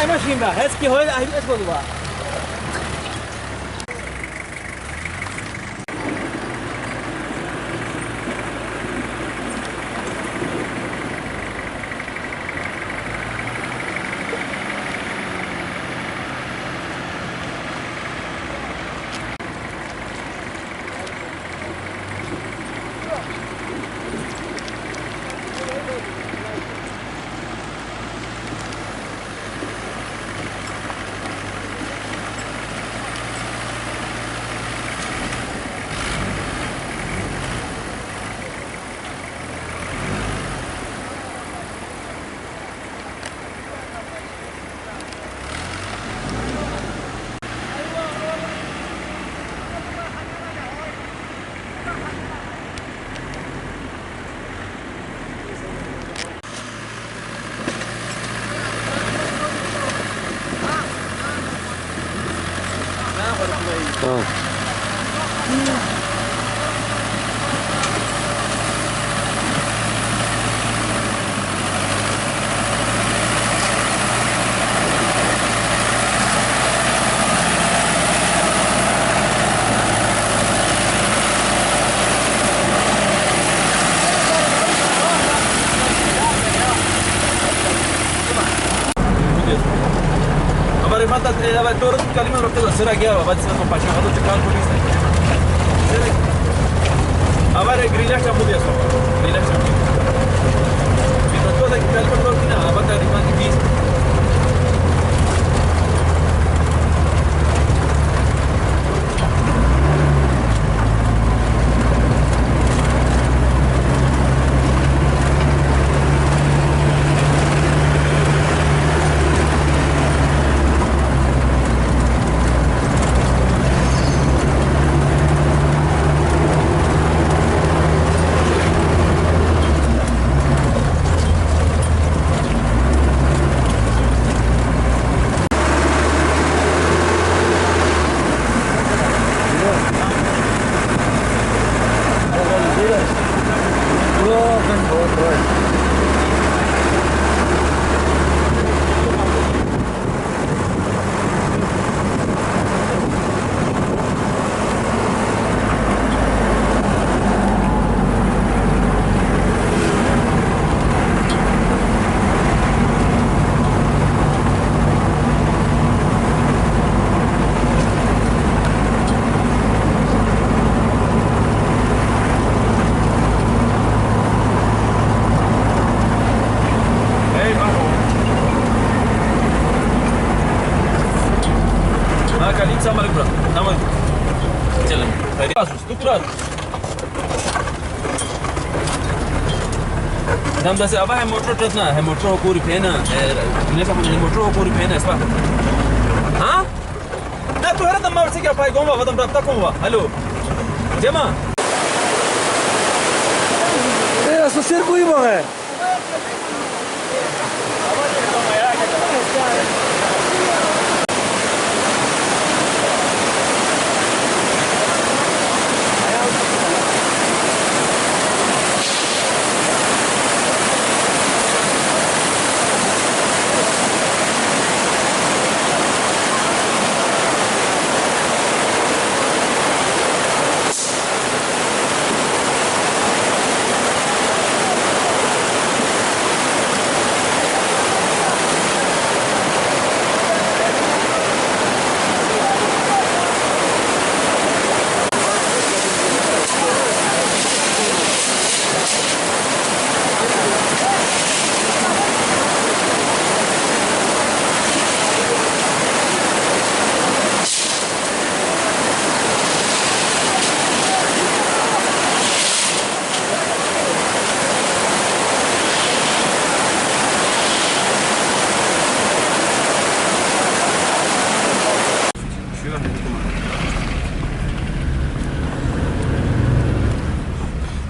immer schieben, jetzt geholt, jetzt go rüber. Aber todos os caminhos roteiro será que vai ser uma paixão do carro por isso. Agora grilha já mudou só. Grilha já mudou. Então toda que pele por aqui na abata de mais de sama bro, nama. Jalan. Tadi pasus, tu kurang. Nam dah siapa hai motor truk na, hai motor ko repair na. Ini sama ni motor ko repair na, siapa? Ha? Na tu hari tam mawar se kya pai gomba, vadam rabta komba. Hello. Jema. Associar कोई वो है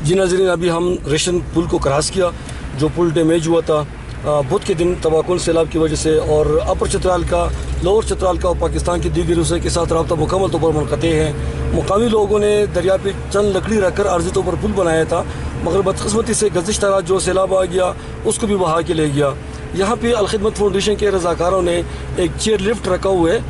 जी नाज़रीन, अभी हम ration पुल को cross किया जो पुल damage हुआ था बुध के दिन तबाकुन सैलाब की वजह से, और अपर चतराल का, लोअर चतराल का और पाकिस्तान की दीगर रूसों के साथ रब्ता मुकम्मल तौर पर मुनक़ते है। मुकामी लोगों ने दरिया पे चंद लकड़ी रखकर अर्जी तौर पर पुल बनाया था, मगर बदकिस्मती से गुज़िश्ता रात जो सैलाब आ गया उसको भी बहा के ले गया। यहाँ पे अलखिदमत फाउंडेशन के रज़ाकारों ने एक चेयर लिफ्ट रखा हुआ है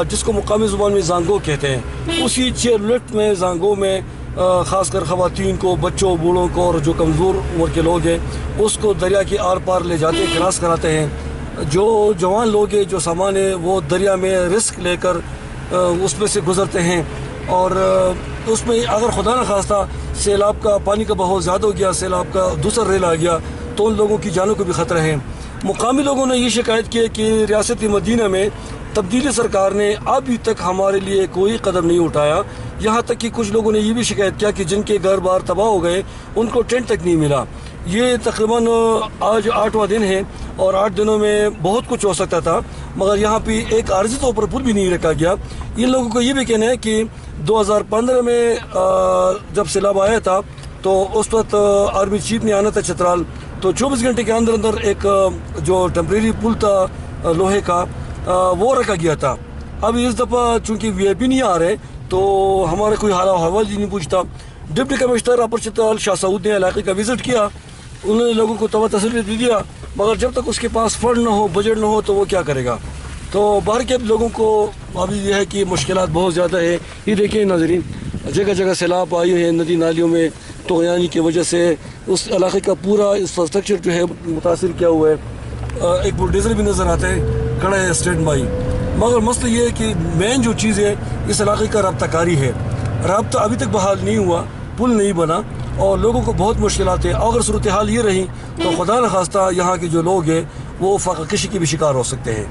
जिसको मुकामी ज़ुबान में जांगो कहते हैं। उसी चेयर लिफ्ट में जांगो में ख़ासकर ख़वातीन को, बच्चों, बूढ़ों को और जो कमज़ोर उम्र के लोग हैं उसको दरिया के आर पार ले जाते हैं, क्रॉस कराते हैं। जो जवान लोग हैं, जो सामान है, वो दरिया में रिस्क लेकर उसमें से गुज़रते हैं और उसमें अगर खुदा न खास्ता सैलाब का पानी का बहाव ज़्यादा हो गया, सैलाब का दूसरा रेल आ गया तो उन लोगों की जानों को भी ख़तरा है। मुकामी लोगों ने ये शिकायत की है कि रियासत मदीना में तब्दीली सरकार ने अभी तक हमारे लिए कोई कदम नहीं उठाया। यहाँ तक कि कुछ लोगों ने ये भी शिकायत किया कि जिनके घर बार तबाह हो गए उनको टेंट तक नहीं मिला। ये तकरीबन आज 8वां दिन है और 8 दिनों में बहुत कुछ हो सकता था, मगर यहाँ पे एक आर्जी तौर पर पुल भी नहीं रखा गया। इन लोगों को ये भी कहना है कि 2015 में जब सैलाब आया था तो उस वक्त आर्मी चीफ ने आना था चित्राल, तो 24 घंटे के अंदर अंदर एक जो टेम्परेरी पुल था लोहे का वो रखा गया था। अब इस दफ़ा चूँकि VIP नहीं आ रहे तो हमारा कोई हाल हवाल ही नहीं पूछता। डिप्टी कमिश्नर अपर चित्राल शाह सऊद ने इलाके का विज़िट किया, उन्होंने लोगों को तवा तसल्ली दे दिया, मगर जब तक उसके पास फंड ना हो, बजट ना हो तो वो क्या करेगा। तो बाहर के लोगों को अभी यह है कि मुश्किलात बहुत ज़्यादा है। ये देखिए नाज़रीन, जगह जगह सैलाब आई है, नदी नालियों में तोयानी की वजह से उस इलाके का पूरा इंफ्रास्ट्रक्चर जो है मुतासिर किया हुआ है। एक बुलडोज़र भी नज़र आता है, खड़ा है स्टैंड बाई। मगर मसला ये है कि मेन जो चीज़ है इस इलाके का रब्ताकारी है। रब्ता अभी तक बहाल नहीं हुआ, पुल नहीं बना और लोगों को बहुत मुश्किलात है। अगर सूरत हाल ये रही तो खुदा न खास्ता यहाँ के जो लोग हैं वो फ़क़्र के भी शिकार हो सकते हैं।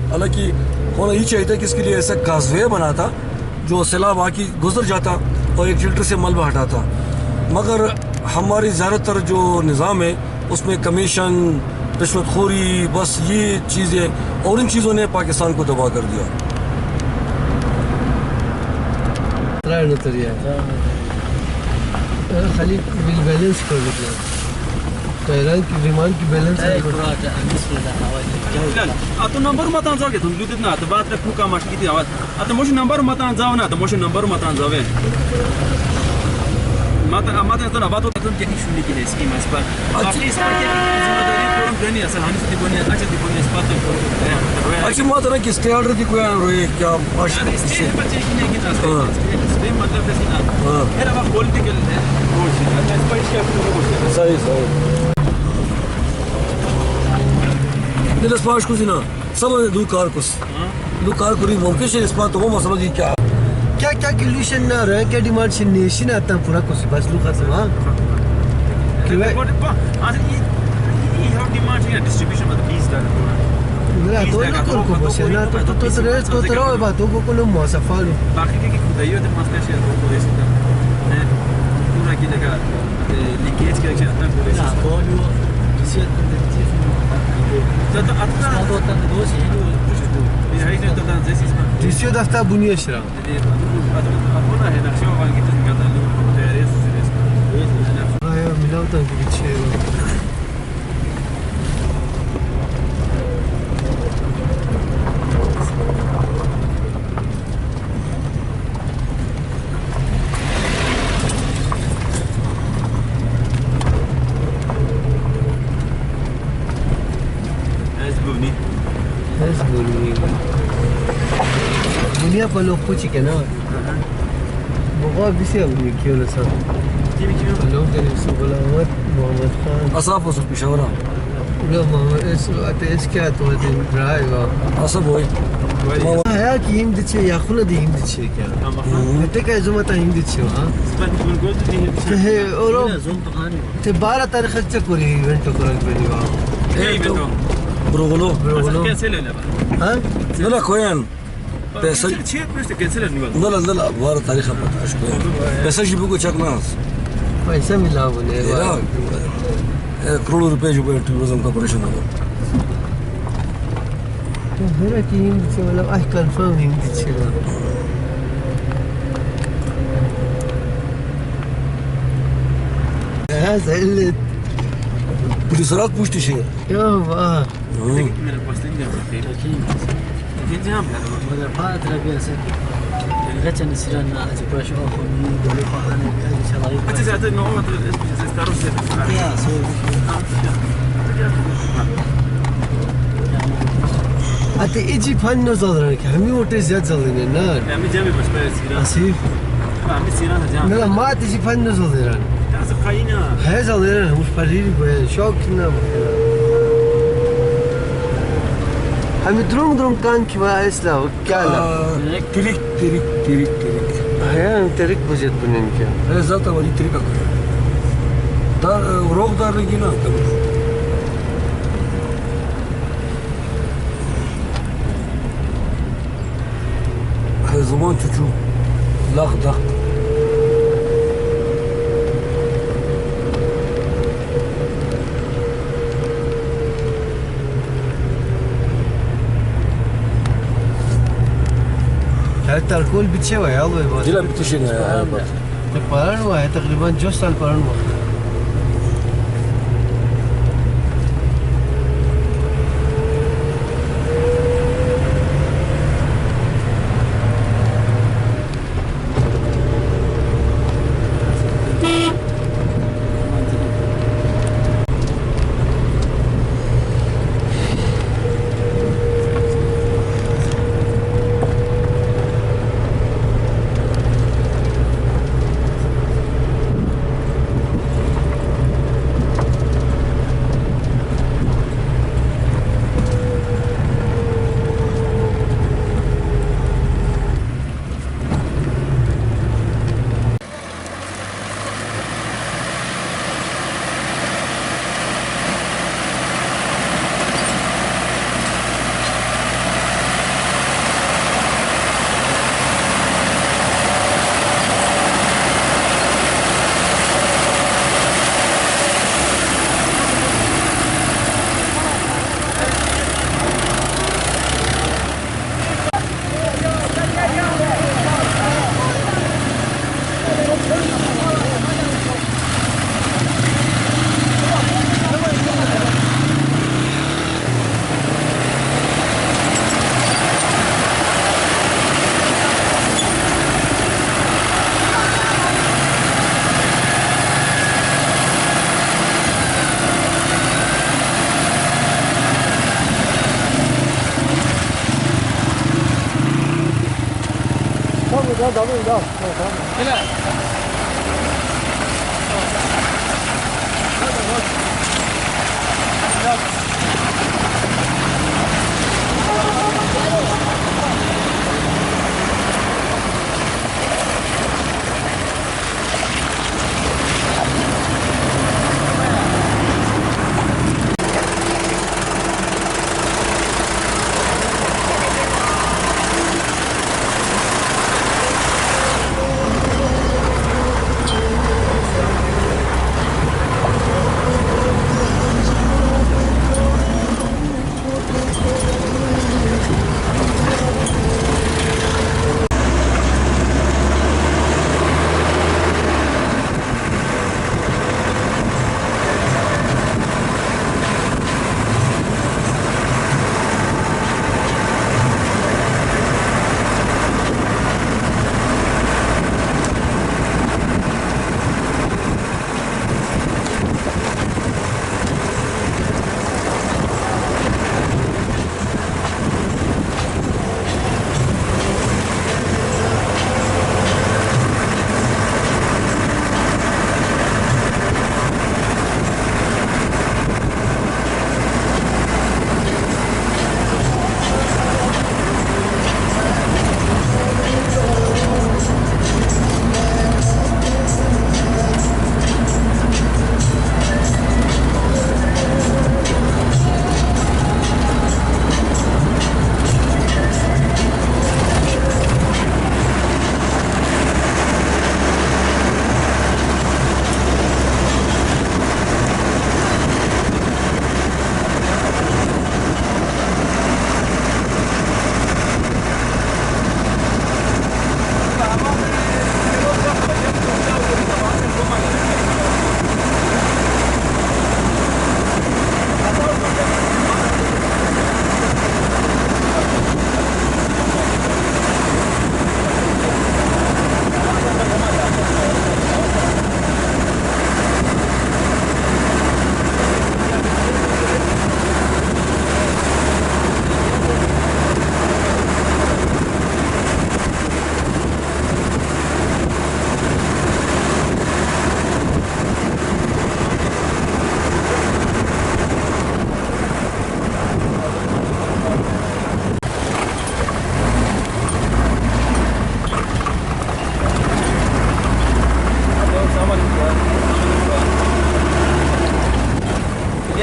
हालांकि होना ये चाहिए था कि इसके लिए ऐसा काजवे बना था जो सैलाब आके गुजर जाता और एक फिल्टर से मलबा हटाता, मगर हमारी ज़्यादातर जो निज़ाम है उसमें कमीशन, रिश्वतखोरी, बस ये चीज़ें और इन चीज़ों ने पाकिस्तान को तबाह कर दिया। खाली बिल बैलेंस कर देते हैं, Tehran की डिमांड की बैलेंस आता नंबर मतान जाऊ घेतो लुटीत ना आता बात रखू का माशी किती आवाज आता मोशी नंबर मतान जाऊ ना आता मोशी नंबर मतान जावे मतान तो ना बात होता तुम किती शुनी केली स्कीम इस पर आपली इस पर की जिम्मेदारी करून घेणे असं हानी ती कोणी अच्छा ती कोणी इस पर तो अच्छी बात है कि स्टे ऑर्डर दी कोई रोए क्या माशी स्टे बच्चे की नहीं कितना स्टे मतलब है ना मेरा बात पॉलिटिकल है रोज है इस पर इसका सही सही Nella spazio così no, siamo due carcos. Due carcos mumkin है इस बात तो वो मसला जी क्या क्या क्या सोल्यूशन ना रहे क्या डिमांड से नेशन आता पूरा कुछ बस लोग खाते हैं क्यों आज ये हम डिमांड है डिस्ट्रीब्यूशन मतलब प्लीज डाल मेरा तो ना को बस ना तो रेस को तरह है बातों को कोनो मौसफा लो बाकी के खुदाइयो ते मसला है तो रेस है पूरा की जगह लीकेज के अच्छा आता है ना बोलो किसी Disiyo daftar bunu yaşar. Ay Milano'dan gibi bir şey var. दुनिया पर लोग पूछ के ना बहुत बिसे अपनी क्यों ना सब लोग के लिए बोला मोहम्मद खान असाफ उस पिशावरा लो मोहम्मद इस क्या तो दिन ड्राइवर असब होए है कि हिम दिच्छे या खुला दी हिम दिच्छे क्या ते का जुमता हिम दिच्छे हां है और ते 12 तारीख तक कोई इवेंट करल पड़ी वा ब्रोगलो कैसे ले ले हाँ لا كوين पैसा لا لا لا بار تاريخ पता है पैसा जी भी को चेक ना पैसा मिला बोले करोड़ों रुपए जो टूरिज्म कॉर्पोरेशन होगा तो मेरा टीम से मतलब आई कंफर्म हिंदी दिखेगा हाँ सही पुलिस रात पूछती है क्या वाह मेरे पास नहीं है غتشن سيرنا أتباش أخوني دولي فاهنا يعني شرايط أنت زعتي إنه هو الكاروسير يا سوي أنت إيجي فن نزادرك همي وتر زياد زادين نا عمي جامي بس سيران أسيف عمي سيران جامي لا ما تيجي فن نزادران تعرف خاينة هاي زادران مش فريري بين شوك كنا همي دروم كان كوا إسلا وكالا تريك هيا تريك بجد بنين كيا هي ذاتها ودي تريكا دار روغ دار لقينا هي زمان تشوف لاخ ضغط حتى الكل بتشوي يا الله دي لا بتشينا يا تقارن وهي تقريبا جوست القارن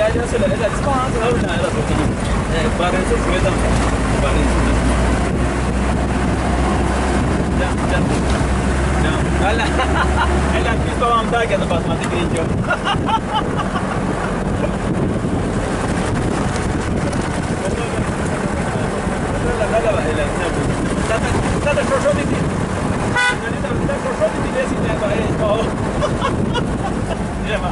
ya se la spazio la una era tutto pare se sueta pare ya hala hala visto am da que bas mate grinjo لا لا لا شو بدي لا شو بدي لازم نبقى ايه يا ما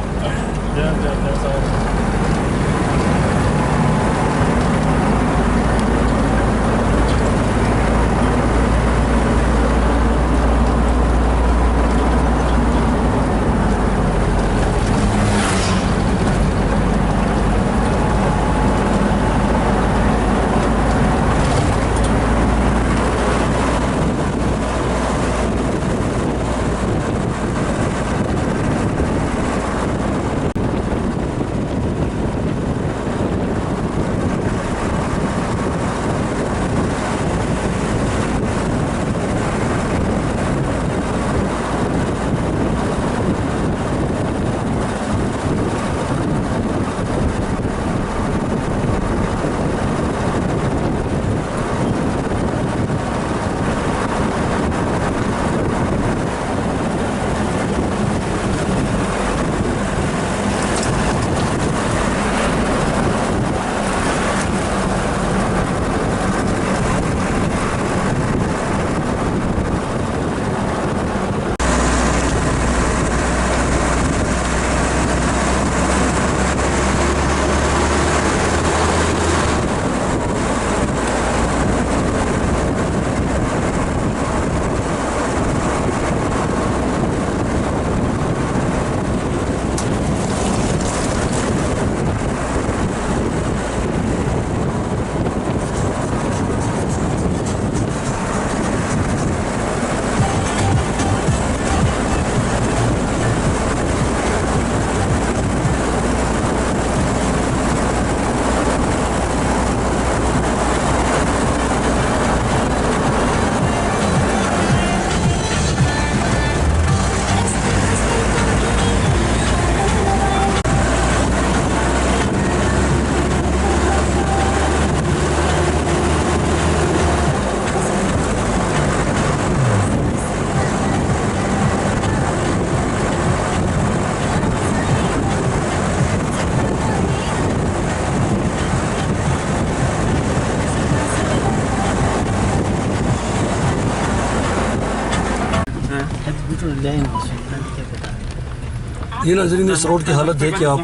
ये नाज़रीन इस रोड की हालत देखिए आप,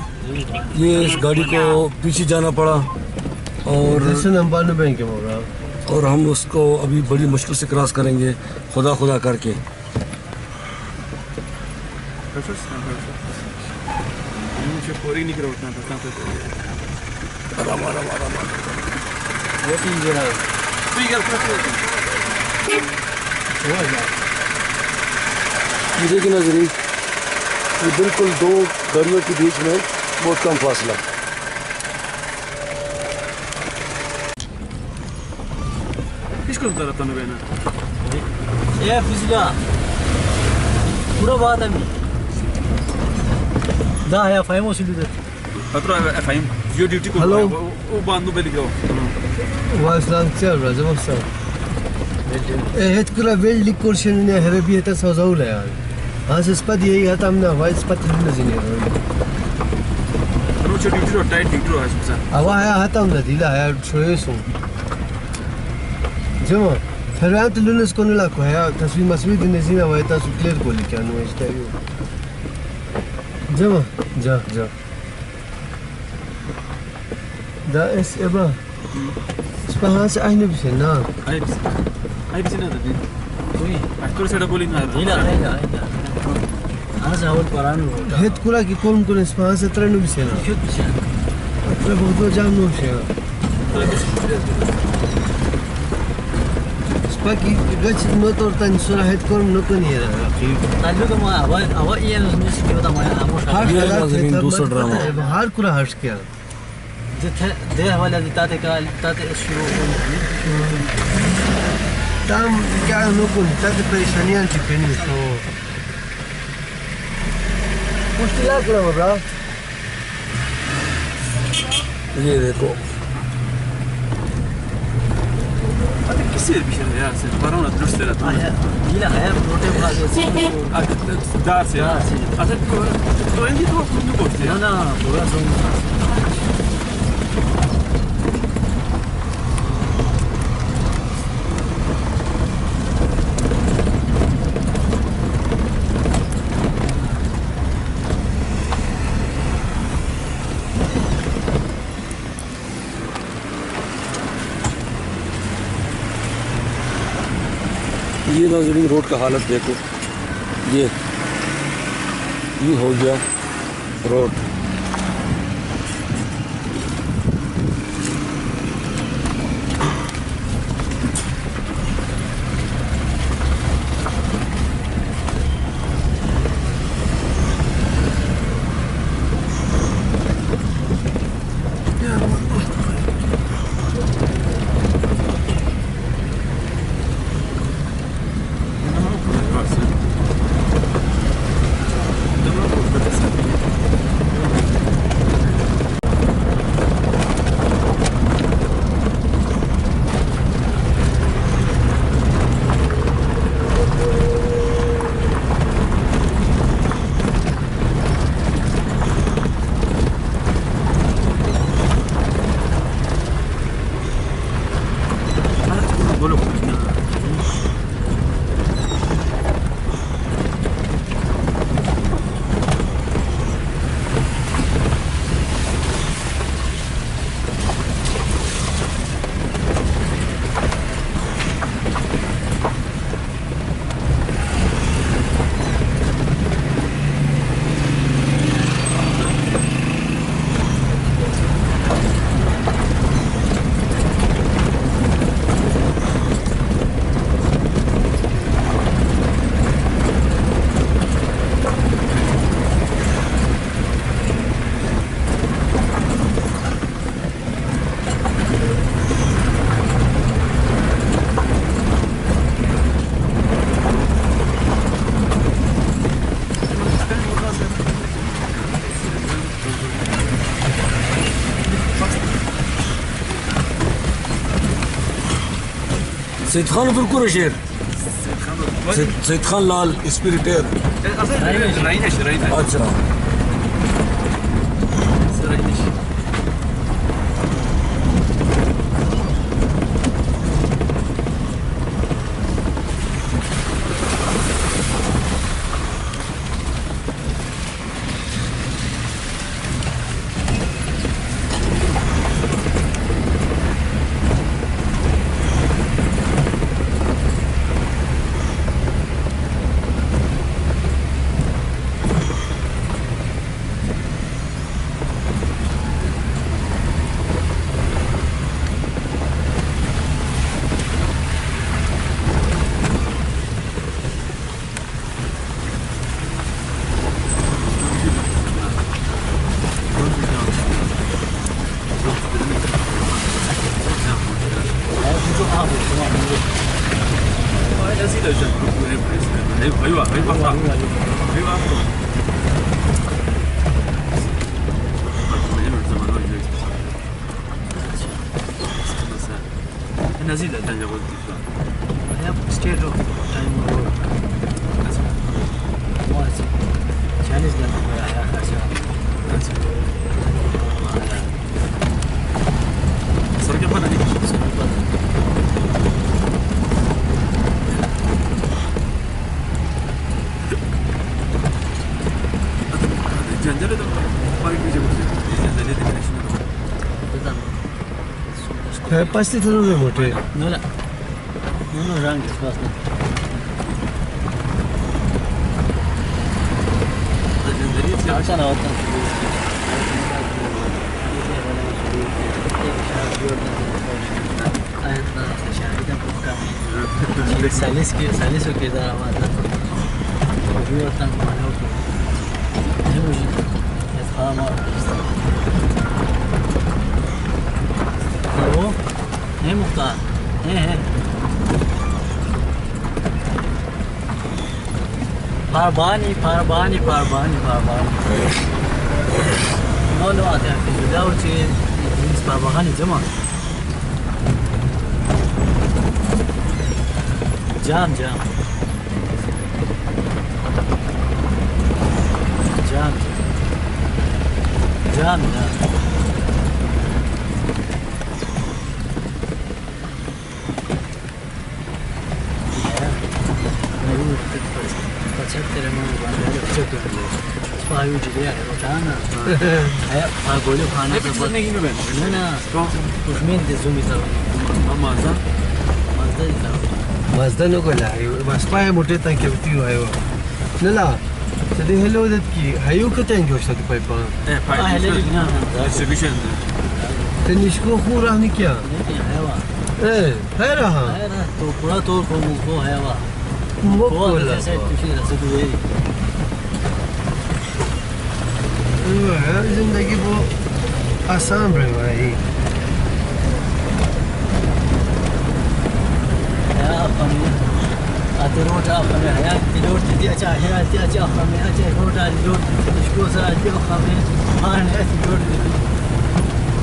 ये इस गाड़ी को पीछे जाना पड़ा और हम उसको अभी बड़ी मुश्किल से क्रॉस करेंगे खुदा खुदा करके। ये देखिए नाज़रीन, ये बिल्कुल दो गाड़ियों के बीच में बहुत कम फासला। किसको ज़रा तो नहीं बना ये फिसला पूरा बात है दा है फाइमो सिंधु अतरा फाइम जो ड्यूटी को हेलो वो बांधो बेली को वासलाम चल राजा मसा हेत कुला वेल लिकोर्शन ने हरबी है सजाउला यार हाँ स्पद यही है तमना वाइस पत्र न जिने रोचे ड्यूटी रो टाइट ड्यूटी रो है आवा है आता हूं दिला है छोएसो जमा फरात लुनस को नला को है तस्वीर मसवीद ने जिना वाइता सु क्लियर को लिखा नो स्टाइल जमा जा जा दा एस एबा स्पहास आइने बिसना आई बिसना दा कोई एक्टर सेटा बोलिंग आ दिला आएगा आज आवल परानो हेत कुला की कोन कोन स्पहास तरनु बिसना क्यों बिसना अत्र बहुत जाम नो छे स्पाकी गच नो तोरतन सुरा हेत कोन नो तो नहीं रहा तालु को मैं आवा ये नहीं सिक्के बता मैं आमो दूसरा ड्रामा हर कुला हर्ष किया दे हवाला ताते का ताते शुरू तम क्या नो को ताते परेशानियां थी पेनी तो मुश्किल करो ब्रा ये देखो كثير بشر يا سيدي بارونا درس لا هنا حياة بروتين بازي دارسي عشان تو عندي تو نقول أنا بورا زون ये नाज़रीन रोड का हालत देखो, ये हो गया रोड। सईद खान तुर्को शेर सईद खान लाल स्पिरिटेयर अच्छा نزيد الدنيا قلت ستيت اوف تايم رود موازي Chinese ya خاشا سرقة بنا دي جندل ده بايك بيجي جندل ده Pasti tu nu mote. No, rang is fast. عشان اوطن سالس كده ما وطن है मुख्तार है पारबानी नो आते हैं Udało cię z Barbachani, gdzie ma? Jam. Mazda no kola ayo, mas pahe mote tan ke uti ayo. Nala, tadi hello dat ki hayu ka tan gyoshta tu pai pa. Distribution. Tenishko khura ni kya? Hai raha. तो पूरा तोड़ को मुझको है वाह Mo बहुत kola. ऐसे कुछ ऐसे तो है जिंदगी वो आसान रहे भाई. अपने आते रोटा अपने हयात की रोट दी अच्छा हयात अच्छा अपने अच्छा रोटा रोट इसको सर अच्छा अपने मान ऐसी रोट दी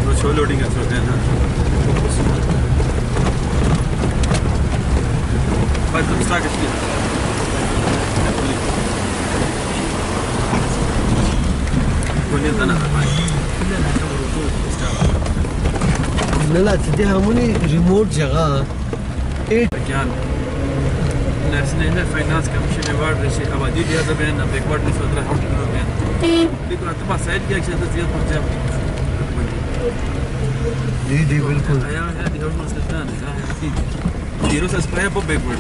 वो शो लोडिंग है सोचते हैं ना बस तुम स्टार्ट कीजिए कोई नहीं ना भाई नला तदी हमनी रिमोट जगह كان نفسنا فاينانس كمشي نوار شيء أبدي دي هذا بين بيكورد نسبة راح أحط منه بين بيكون أتبع سعيد كي أكشن تزيد مرجع دي بالكل. يا هذه هو المسألة الثانية ديروس أسبوعية بو بيكورد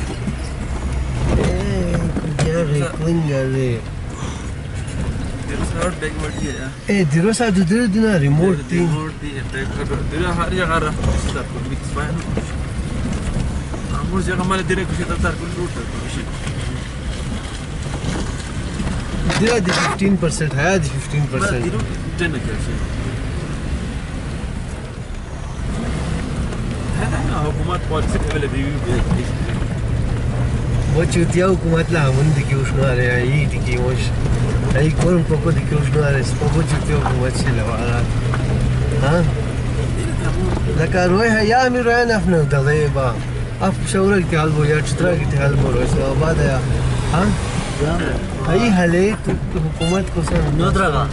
Gare, klingare. ديروس هارد بيكورد يا Dirosa dudure dina remote thing. بيكورد ديروس هارد يا غارة استاذ كل بيك سباينو أمور جاك مال ديرك وشيء تطار كل روت كل شيء Dira di 15% है di 15%. ديرو جنة كل شيء هذا حكومات पॉलिसी लेवल पे भी वो चुतिया हुकूमत ला हमन दिखे उसनो आ रहे हैं ये दिखे वोश आई कौन पोको दिखे उसनो आ रहे हैं पोको चुतिया हुकूमत से लवा रहा हाँ लका रोए है या मी रोए ना अपने दले बा आप शौरा की हाल बो या चित्रा की हाल बो रोए सो बाद है हाँ आई हाले तो हुकूमत को सर नोद्रागा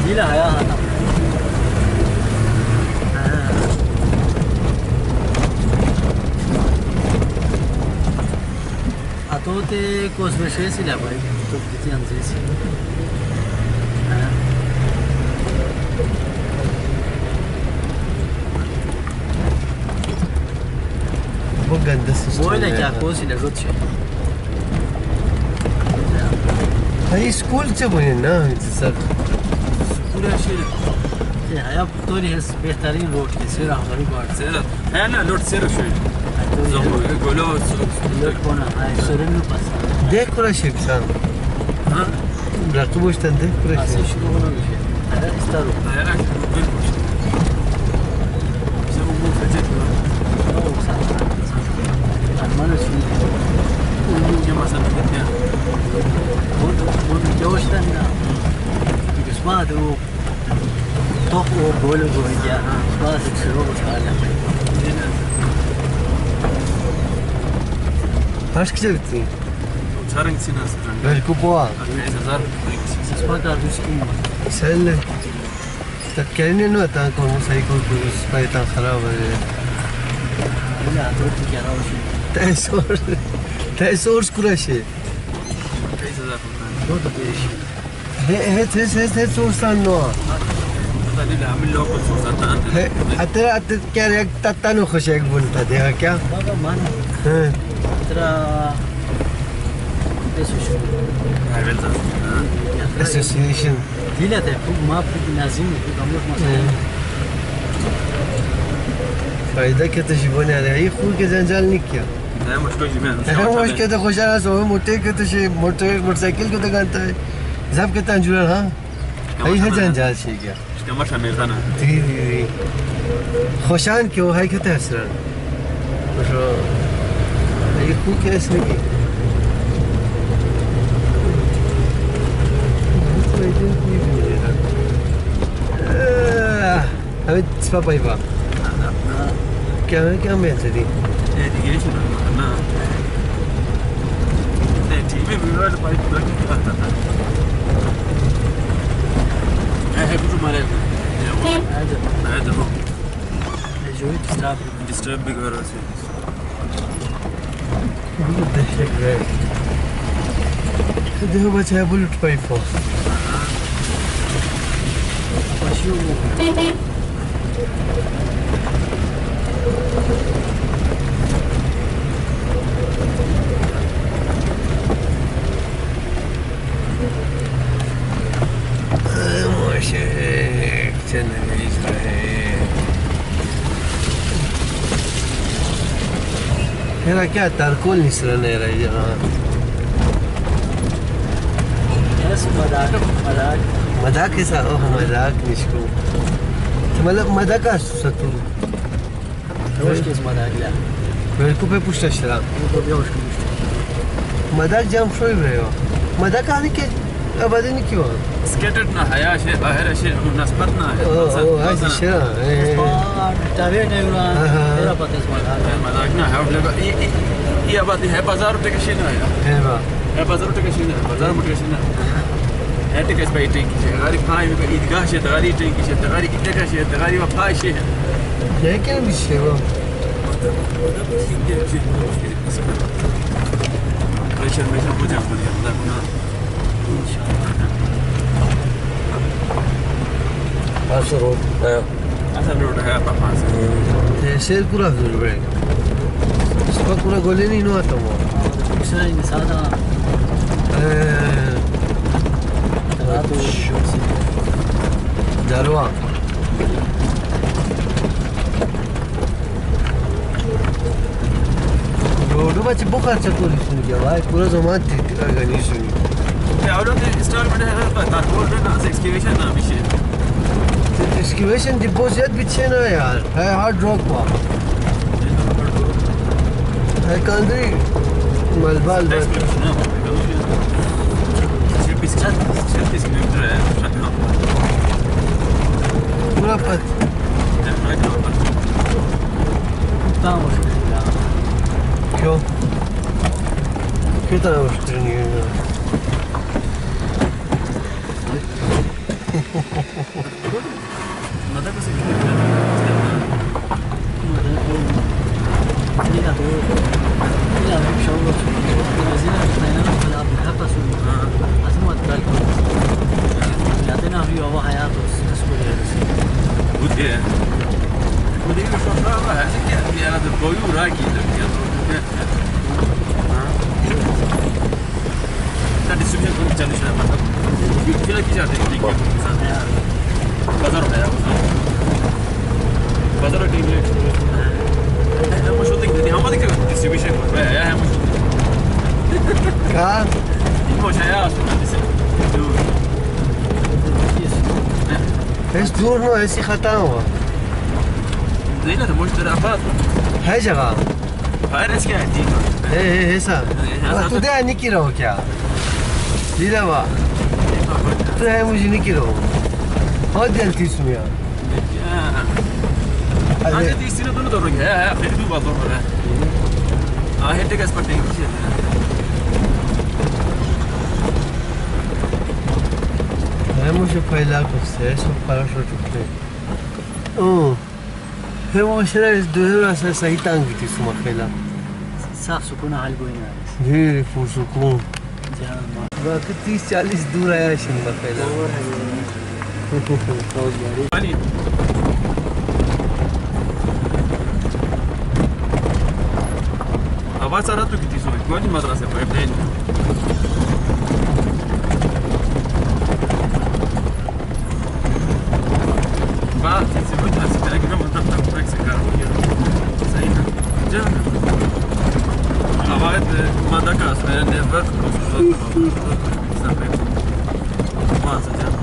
दिला है हाँ तो ते कोस में शेष ही लगा है तो कितनी अंदर से वो गंदा सिस्टम वो इन्हें क्या कोस ही लगा छे आई स्कूल से बने ना इस सर पूरा شيء ये है अब तो नहीं है बेहतरीन रोड की सिरा हमारी बात سيرة أنا لورد سيرة شوي زهور يقولوا लोग कौन है सुरन में पास देख कुरा शिक्षण ها रखबोश तन देख कुरा ऐसे शुरू होना भी है इस्तारो هاي أنا بالكل زي ما مو فجأة ओ साथ अरमान शुरू كم سنة كده वो जोश था ना इसमें तो तो वो बोलो जो है क्या बस शुरू हो गया Acho que já tem. شارك سينا سجن Velho cupoa. 40,000 इसमें तो अभी scheme Sel. Tá querendo não tá com um sair com os pai tá खराब है. बोला तो क्या रहा है Tá source kurashi. 40,000 वो तो पेश He source no. دليل عامل له كل صوت أنت Até quer é tá no خوش एक बोलता देखा क्या? बाबा मान हाँ. तेरा एसोसिएशन هاي بلزة Association. दिला था ما في نازم في कमलों में फायदा क्या तो जीवन है ये खूब के जंजाल नहीं किया. هاي مشكلة جميع है मुझे तो खुश आ रहा मोटे के तो मोटरसाइकिल को तो गाता है. जब के तंजुरा हाँ. है जंजाल शी क्या? كمشى ميرتنا دي خوشان كيو هاي كتاسرا وشو هاي خوك اسمي اسمها بايبا كم بينتدي irrigation na team विवाद पाइप लगी आता था है कुछ मारे هذا هو جوي disturb بغير شيء دهشك غير ده هو بس بولت بايبو وشو ماشي كنا نعيش هنا كانت تاركول نسرنا يا رجال اسم مداك مداك مداك نشكو مداك ستور روش كيس مداك لا بالكو به پشت شدم مداك جام شوي بريو مداك هذه که ابدا نکیو scattered na haya şey ahera şey nasbat na هذه شرا تابع नहीं हुआ तेरा पता है मजाक ना है लगा ये बात है 1000 रुपए का शीना है ايوه 1000 रुपए का शीना 1000 रुपए का शीना है टिकट पे टिंग की गाड़ी फाई में ईदगाह से गाड़ी टिंग की गाड़ी कितने का से गाड़ी में फाई से لكن مش هو प्रेशर में सब कुछ आपको दिया था عشر روड ايوه اصل روड है पापा से تسير كرة في البريك سبا كرة قوليني نو اتمو سنة سادة داروا روڈو بچ بخار چکولی سن گیا بھائی پورا زمان گنی سنی اولاد استالمنت ہے تاکور نا ایکسکیویشن نا میشه اسکیویشن دیپوزیت بیچه نا یار ہے ہارڈ راک با ہے کاندری ملبال بات پورا پت کیوں کیوں طرح مشکل نہیں ہے ماذا بس ايش دور نو ايش ختامه زينة مشترى أفاضل है जगह فارس क्या है है ऐसा तू दे निकी रहो क्या लीला वा तो है मुझे निकी रहो बहुत जल्दी सुन यार अरे तीसरी तो नहीं दौड़ गया है फिर भी बात हो रहा है हेड टेक एक्सपर्ट नहीं कुछ है मुझे पहला कुछ है सब पैराशूट उठते هي مشكلة الدولار أساسا هيتانجي تسمى خلا صح سكون على البوينة غير فور سكون باقي 30-40 دور आया शिमला خلا आवाज आ रहा तो कितनी सोई कौन सी मद्रासे पर प्लेन बात से कुछ ऐसे तरह के मतलब तक ट्रैक से कर सही ना जाना आवाज मदकास में नेवर वहाँ से जाना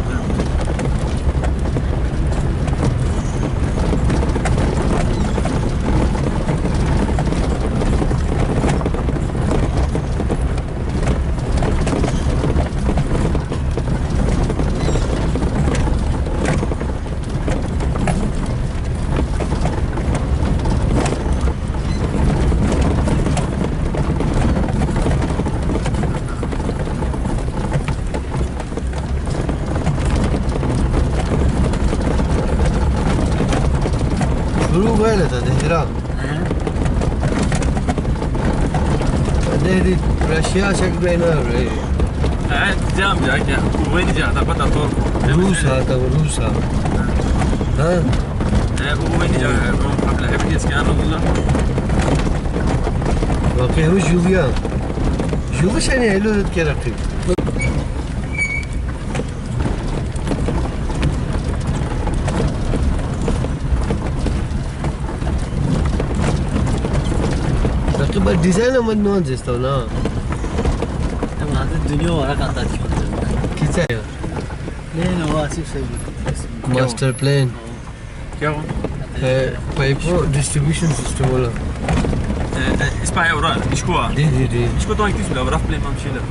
وين تهران دي رشيا شك بينا ري جام جا وين جا تا پتا تو روس هذا روس ها وين جا قبل هبدي سكان والله واقعي هو جوليان جوليا شنو حلو تذكر رقيب رقيب الديزاين مجنون جستونا هذا الدنيا وراك عندها كيتا لين واسف سيد ماستر بلان क्या हो पाइप डिस्ट्रीब्यूशन सिस्टम वाला اسمع يا ورا اشكوها دي اشكو تو انكيس ولا رف بلاي ما مشي له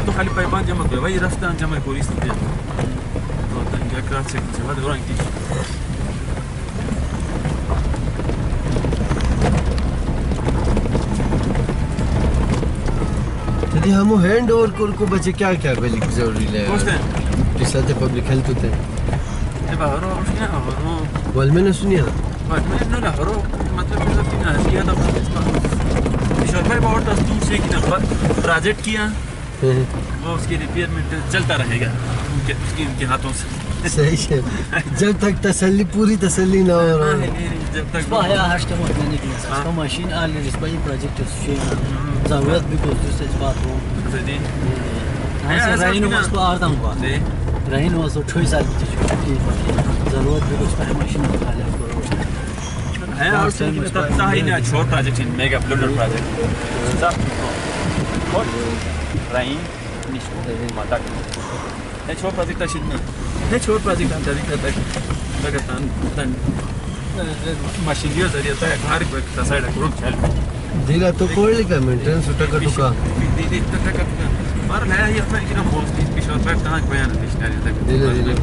تو خلي بايبان جمع كوي وي رفتان جمع كوريس دي تو تنجا كراتسك هذا ورا انكيس यदि हम हैंड ओवर को बचे क्या क्या बेली की जरूरी है कोस्ते जिससे पब्लिक हेल्थ होते हैं تبقى هرو مش كده هرو والمنا سنيا بعد ما انه لا هرو मतलब ऐसा कि ना زياده ईश्वर भाई बहुत दूर से कि ना प्रोजेक्ट किया वो उसके रिपेयरमेंट चलता रहेगा उनके हाथों से सही है जब तक तसल्ली पूरी तसल्ली ना हो रहा जब तक صباح هاشته مطمئنه كده اسمه ماشين قال لي اسمه بروجكت شيء ضرورت بيكون جست बाथरूम زين राइन वास को आरदम हुआ राइन वास तो 6 साल की जरूरत भी कुछ पर मशीन निकाले है और तो है ना छोटा प्रोजेक्ट इन मेगा ब्लूडर प्रोजेक्ट सब और राइन निश्को माता है छोटा प्रोजेक्ट अशिदना है छोटा प्रोजेक्ट अंत तक लगतान तन मशीन यूज जरिए तो हर एक साइड ग्रुप चल दिला तो कोई का मेंटेनेंस उठा का टुका دي تتكلم مرة لا هي فرق كده بوست مش فرق تانك بيان مش ديلا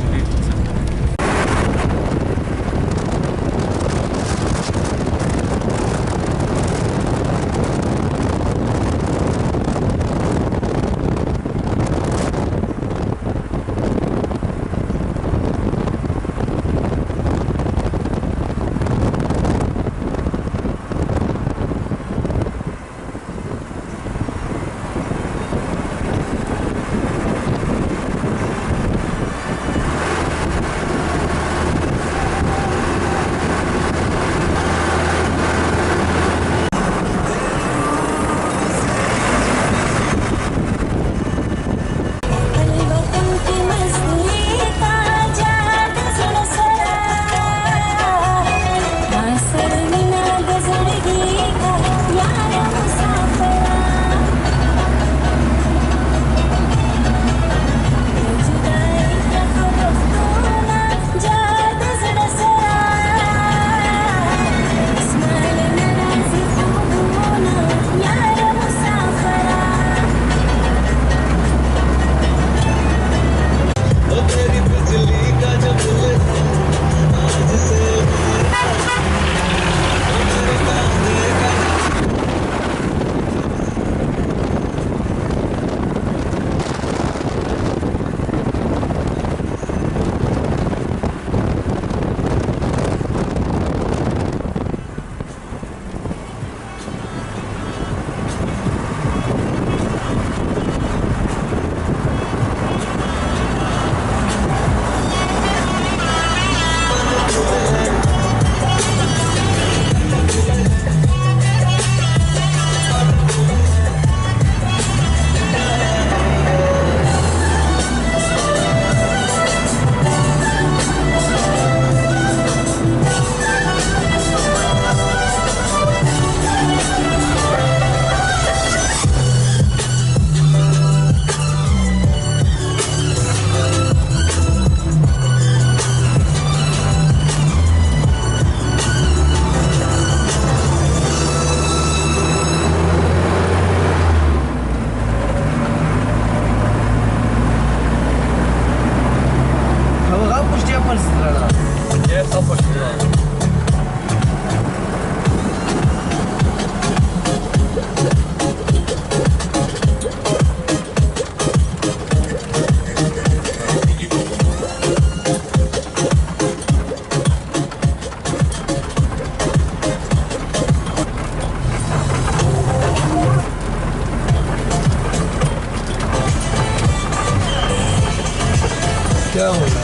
क्या बोला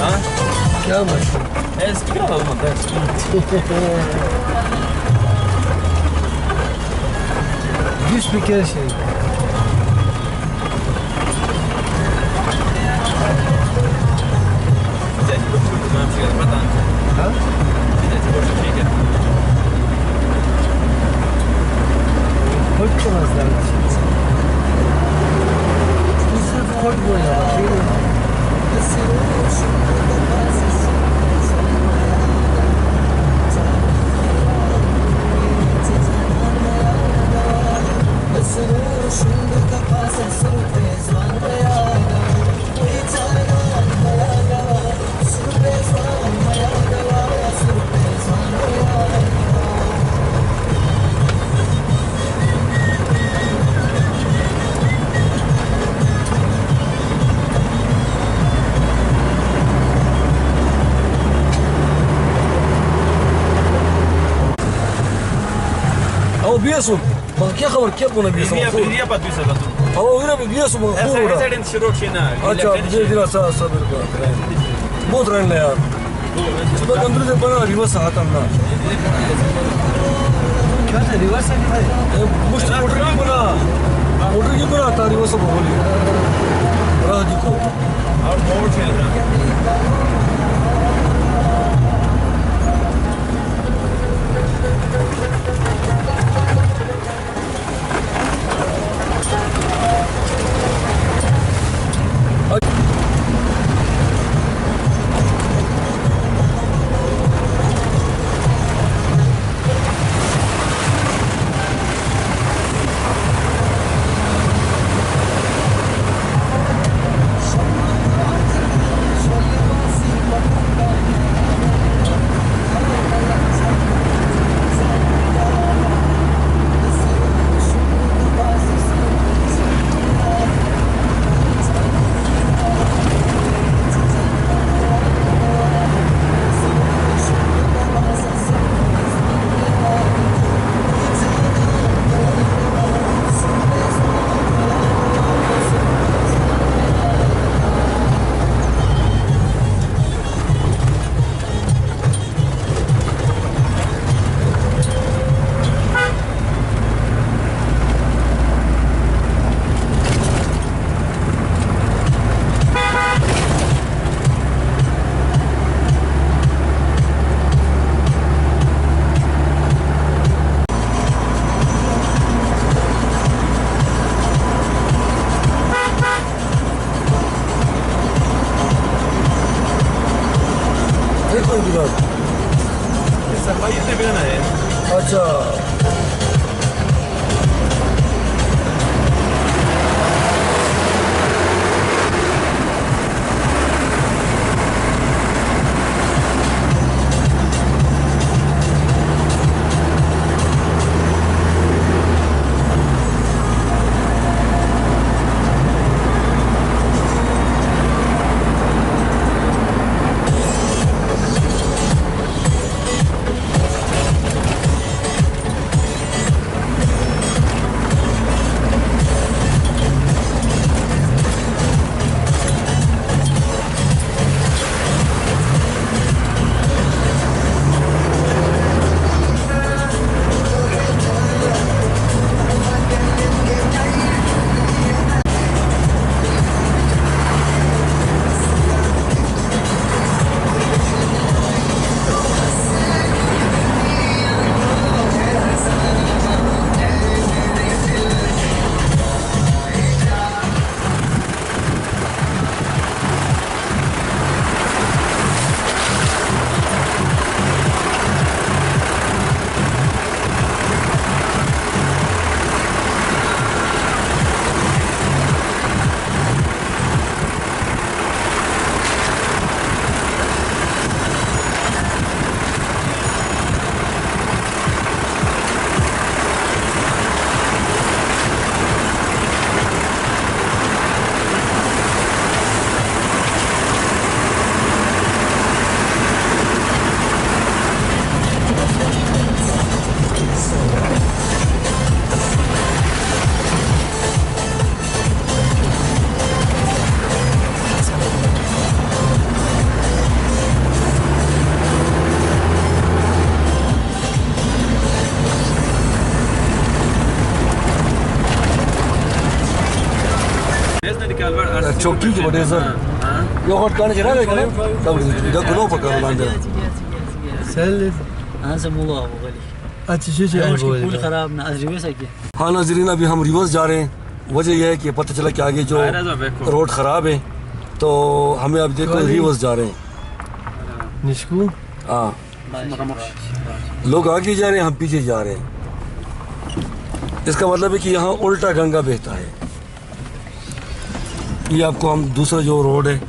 हाँ क्या बोला स्पीकर वाला मत है Yüz bir kere şey. Ha? Korkmazlar. Sırf korkmuyorlar. او بيسو ما كيف خبر كيف بنا بيسو بريديا بعد بيسا بس او وين بيسو مخور ऐसा इंसिडेंट शुरू किया अच्छा ये दिला सा सबर का बहुत रन ले यार सुबह अंदर से बना रिवर्स आता ना क्या था रिवर्स है भाई? मुश्किल मोटर की बना था रिवर्स बोली राह जी को और मोड़ खेल रहा चौकी के बड़े सर यो हट करने चला गया ना तब इधर गुलो पकड़ लांदे سهل هذا مو ابو غالي अच्छा شو كل خراب نادري ويسا كي हाँ नाजरीन अभी हम रिवर्स जा रहे हैं वजह यह है कि पता चला कि आगे जो रोड ख़राब है तो हमें अब देखो रिवर्स जा रहे हैं نشكو हाँ लोग आगे जा रहे हैं हम पीछे जा रहे हैं इसका मतलब है कि यहाँ उल्टा गंगा बहता है ये आपको हम दूसरा जो रोड है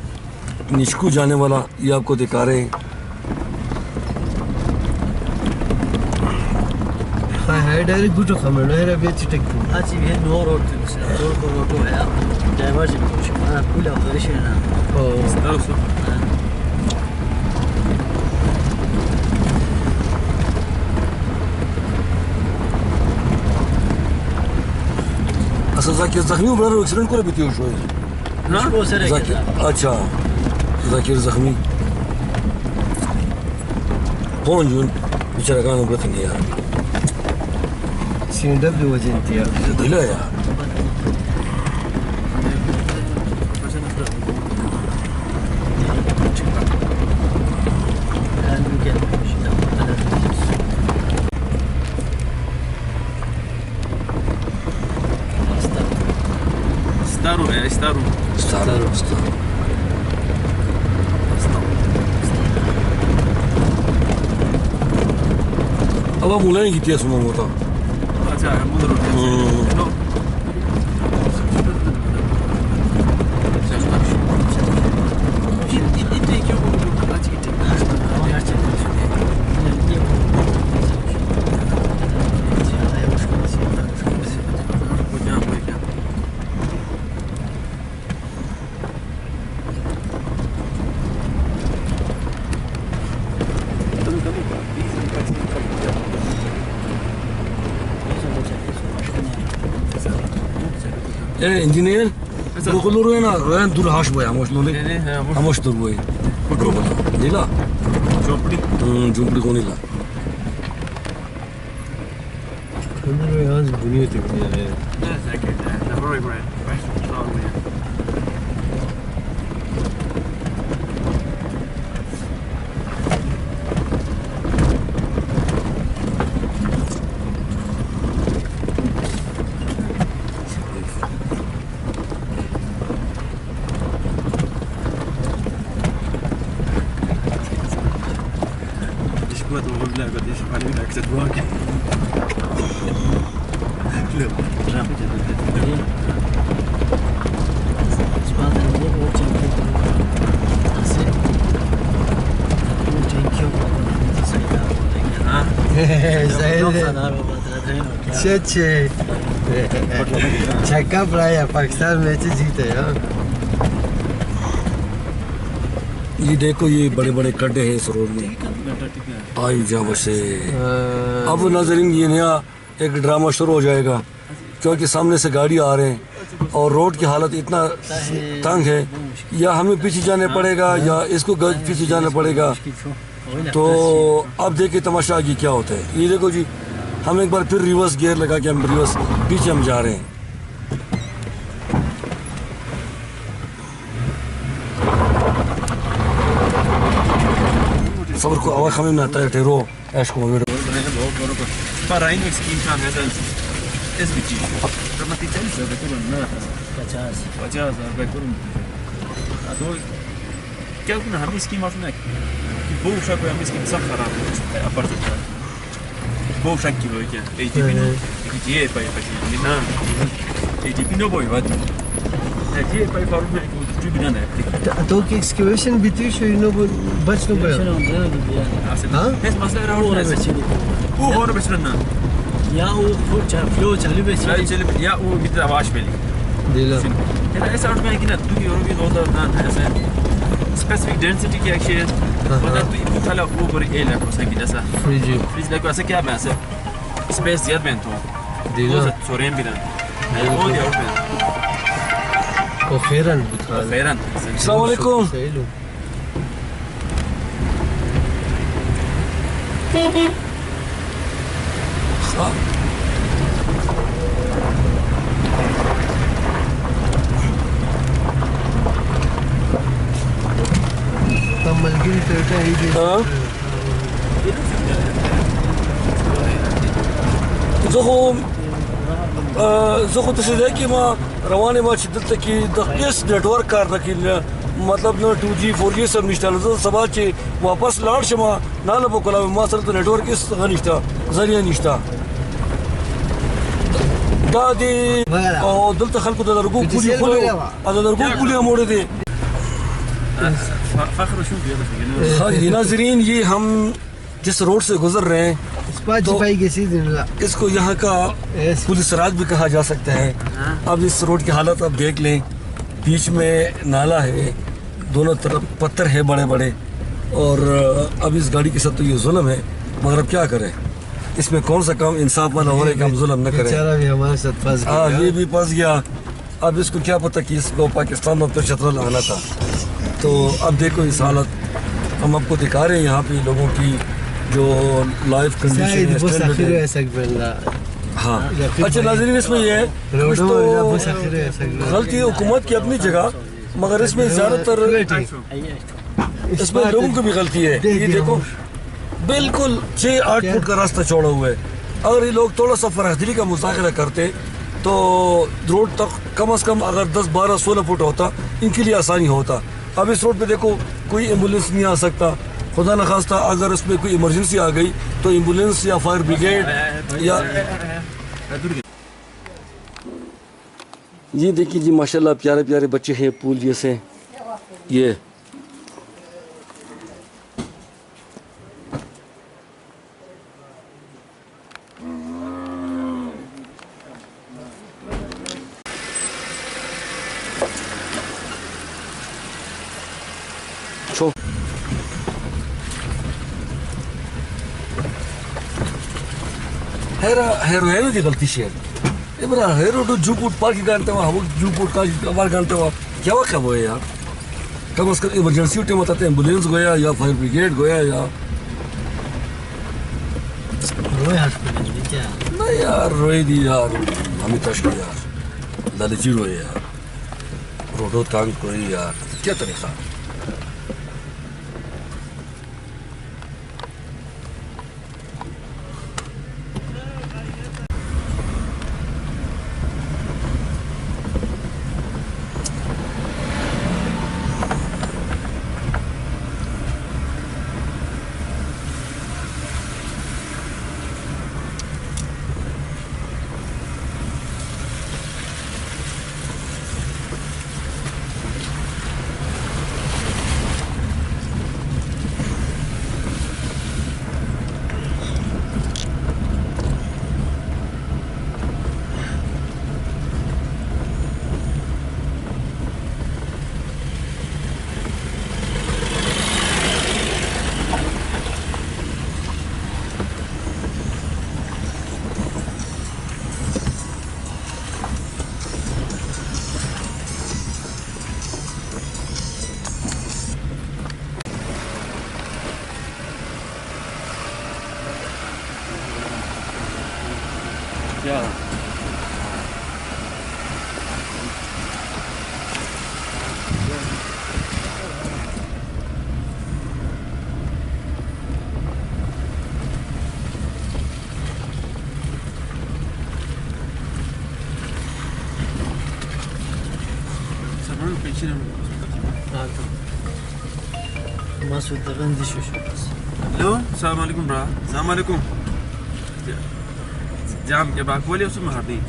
निश्कू जाने वाला ये आपको दिखा रहे हैं هاي डायरेक्ट गुटो खमनो है रबी चिटक هاتي به نور روت روت يا دايفرجن انا كلها غير شيء انا असल जाकिर जख्मी हो बड़ा एक्सीडेंट को भी थियो शोय مش سريع जाकिर अच्छा जाकिर जख्मी कौन जून बेचारा गाना बतंगे यार CW وجنتي يا لا यार Старую. Allah mulai gitu ya semua motor. Engineer local रो है ना रोयन दूर हाश बोया हमोश लोले हमोश दूर बोई नीला झोपड़ी को नीला हमरो यहाँ से दुनिया तक नहीं है अच्छे छक्का पड़ाया पाकिस्तान मैच जीते यार ये देखो ये बड़े बड़े गड्ढे हैं इस रोड में आई जब से अब नाजरीन ये नया एक ड्रामा शुरू हो जाएगा क्योंकि सामने से गाड़ी आ रहे हैं और रोड की हालत इतना तंग है या हमें पीछे जाने पड़ेगा या इसको पीछे जाना पड़ेगा तो अब देखिए तमाशा आगे क्या होता है ये देखो जी हम एक बार फिर रिवर्स गियर लगा के हम रिवर्स पीछे हम जा रहे हैं सबर को आवाज हमें ना आता है टेरो ऐश को video para in skin kan hada SBG kama titani za bekurun na 50 bekurun ado क्या kuna हम स्कीम माफना कि वो शक हम स्कीम सब खराब अपार्ट वो शक की हो क्या ATP नो ये पाई पाई ना ATP नो बोई बात ये पाई फारू में जो बिना है तो कि एक्सकेवेशन बीती शो नो बच नो गया हां बस मसला रहा वो और बचना या वो फ्लो चली बस या वो बिता आवाज पेली दिला है ऐसा आउट में कि ना तू यूरो भी होता ना ऐसा specific density की एक्शन मतलब तू इतना ऊपर ए ला कोसा की जैसा फ्रिज ला कोसा क्या मैं ऐसे स्पेस ज्यादा में तो दिला सोरेन बिना वो दिया और खैरन अस्सलाम वालेकुम ملګری ټوټه ایږي زه خو ته څه کې ما روانه ما چې دلته کې د هیڅ نتورک کار نه کوي मतलब न 2G 4G सब निष्ठा लजो सभा चे वापस लाड शमा नाला बोकला ما سره ته नेटवर्क इस غنښتا ذریعہ نشتا دا دی او دلته خلکو د لرګو پولی خو د لرګو پولی موړ دي فخر شو हाँ नाजरीन ये हम जिस रोड से गुजर रहे हैं तो इसको यहाँ का पुलिस राज भी कहा जा सकता है। अब इस रोड की हालत आप देख लें, बीच में नाला है, दोनों तरफ पत्थर है बड़े बड़े, और अब इस गाड़ी के साथ तो ये जुल्म है, मगर अब क्या करें, इसमें कौन सा काम इंसाफ वाला हो रहा है कि हम जुल्म न करें। भी हमारे साथ फंस गया। हाँ ये भी फंस गया। अब इसको क्या पता कि इसको पाकिस्तान में तो शतरल आना था। तो अब देखो इस हालत हम आपको दिखा रहे हैं यहाँ पे लोगों की जो लाइफ कंडीशन है। हाँ अच्छा नाज़रीन, इसमें ये है तो गलती हुकूमत की अपनी जगह, मगर इसमें ज़्यादातर इसमें लोगों की भी गलती है। ये देखो बिल्कुल 6-8 फुट का रास्ता चौड़ा हुआ है। अगर ये लोग थोड़ा सा फराखदिली का मुज़ाकरा करते तो रोड तक कम से कम अगर 10-12-16 फुट होता, इनके लिए आसानी होता। अब इस रोड पे देखो कोई एम्बुलेंस नहीं आ सकता, खुदा न खास्ता अगर इसमें कोई इमरजेंसी आ गई तो एम्बुलेंस या फायर ब्रिगेड या ये देखिए जी माशाल्लाह प्यारे प्यारे बच्चे हैं पूल जैसे। ये हेरो दी गलती शेयर इबरा हेरो तो जूपुट पार्क जानते हो, हम जूपुट का कबार जानते हो, क्या वाक़ है यार। कम से कम इमरजेंसी टाइम बताते एम्बुलेंस गया या फायर ब्रिगेड गया या नहीं यार रोए दी यार हमें तशक यार लालची रोए यार रोडो तंग कोई यार क्या तरीका। Yeah. Masud تغندي شو بس. الو السلام عليكم برا. السلام عليكم. جام جباك ولي اسمه هردي.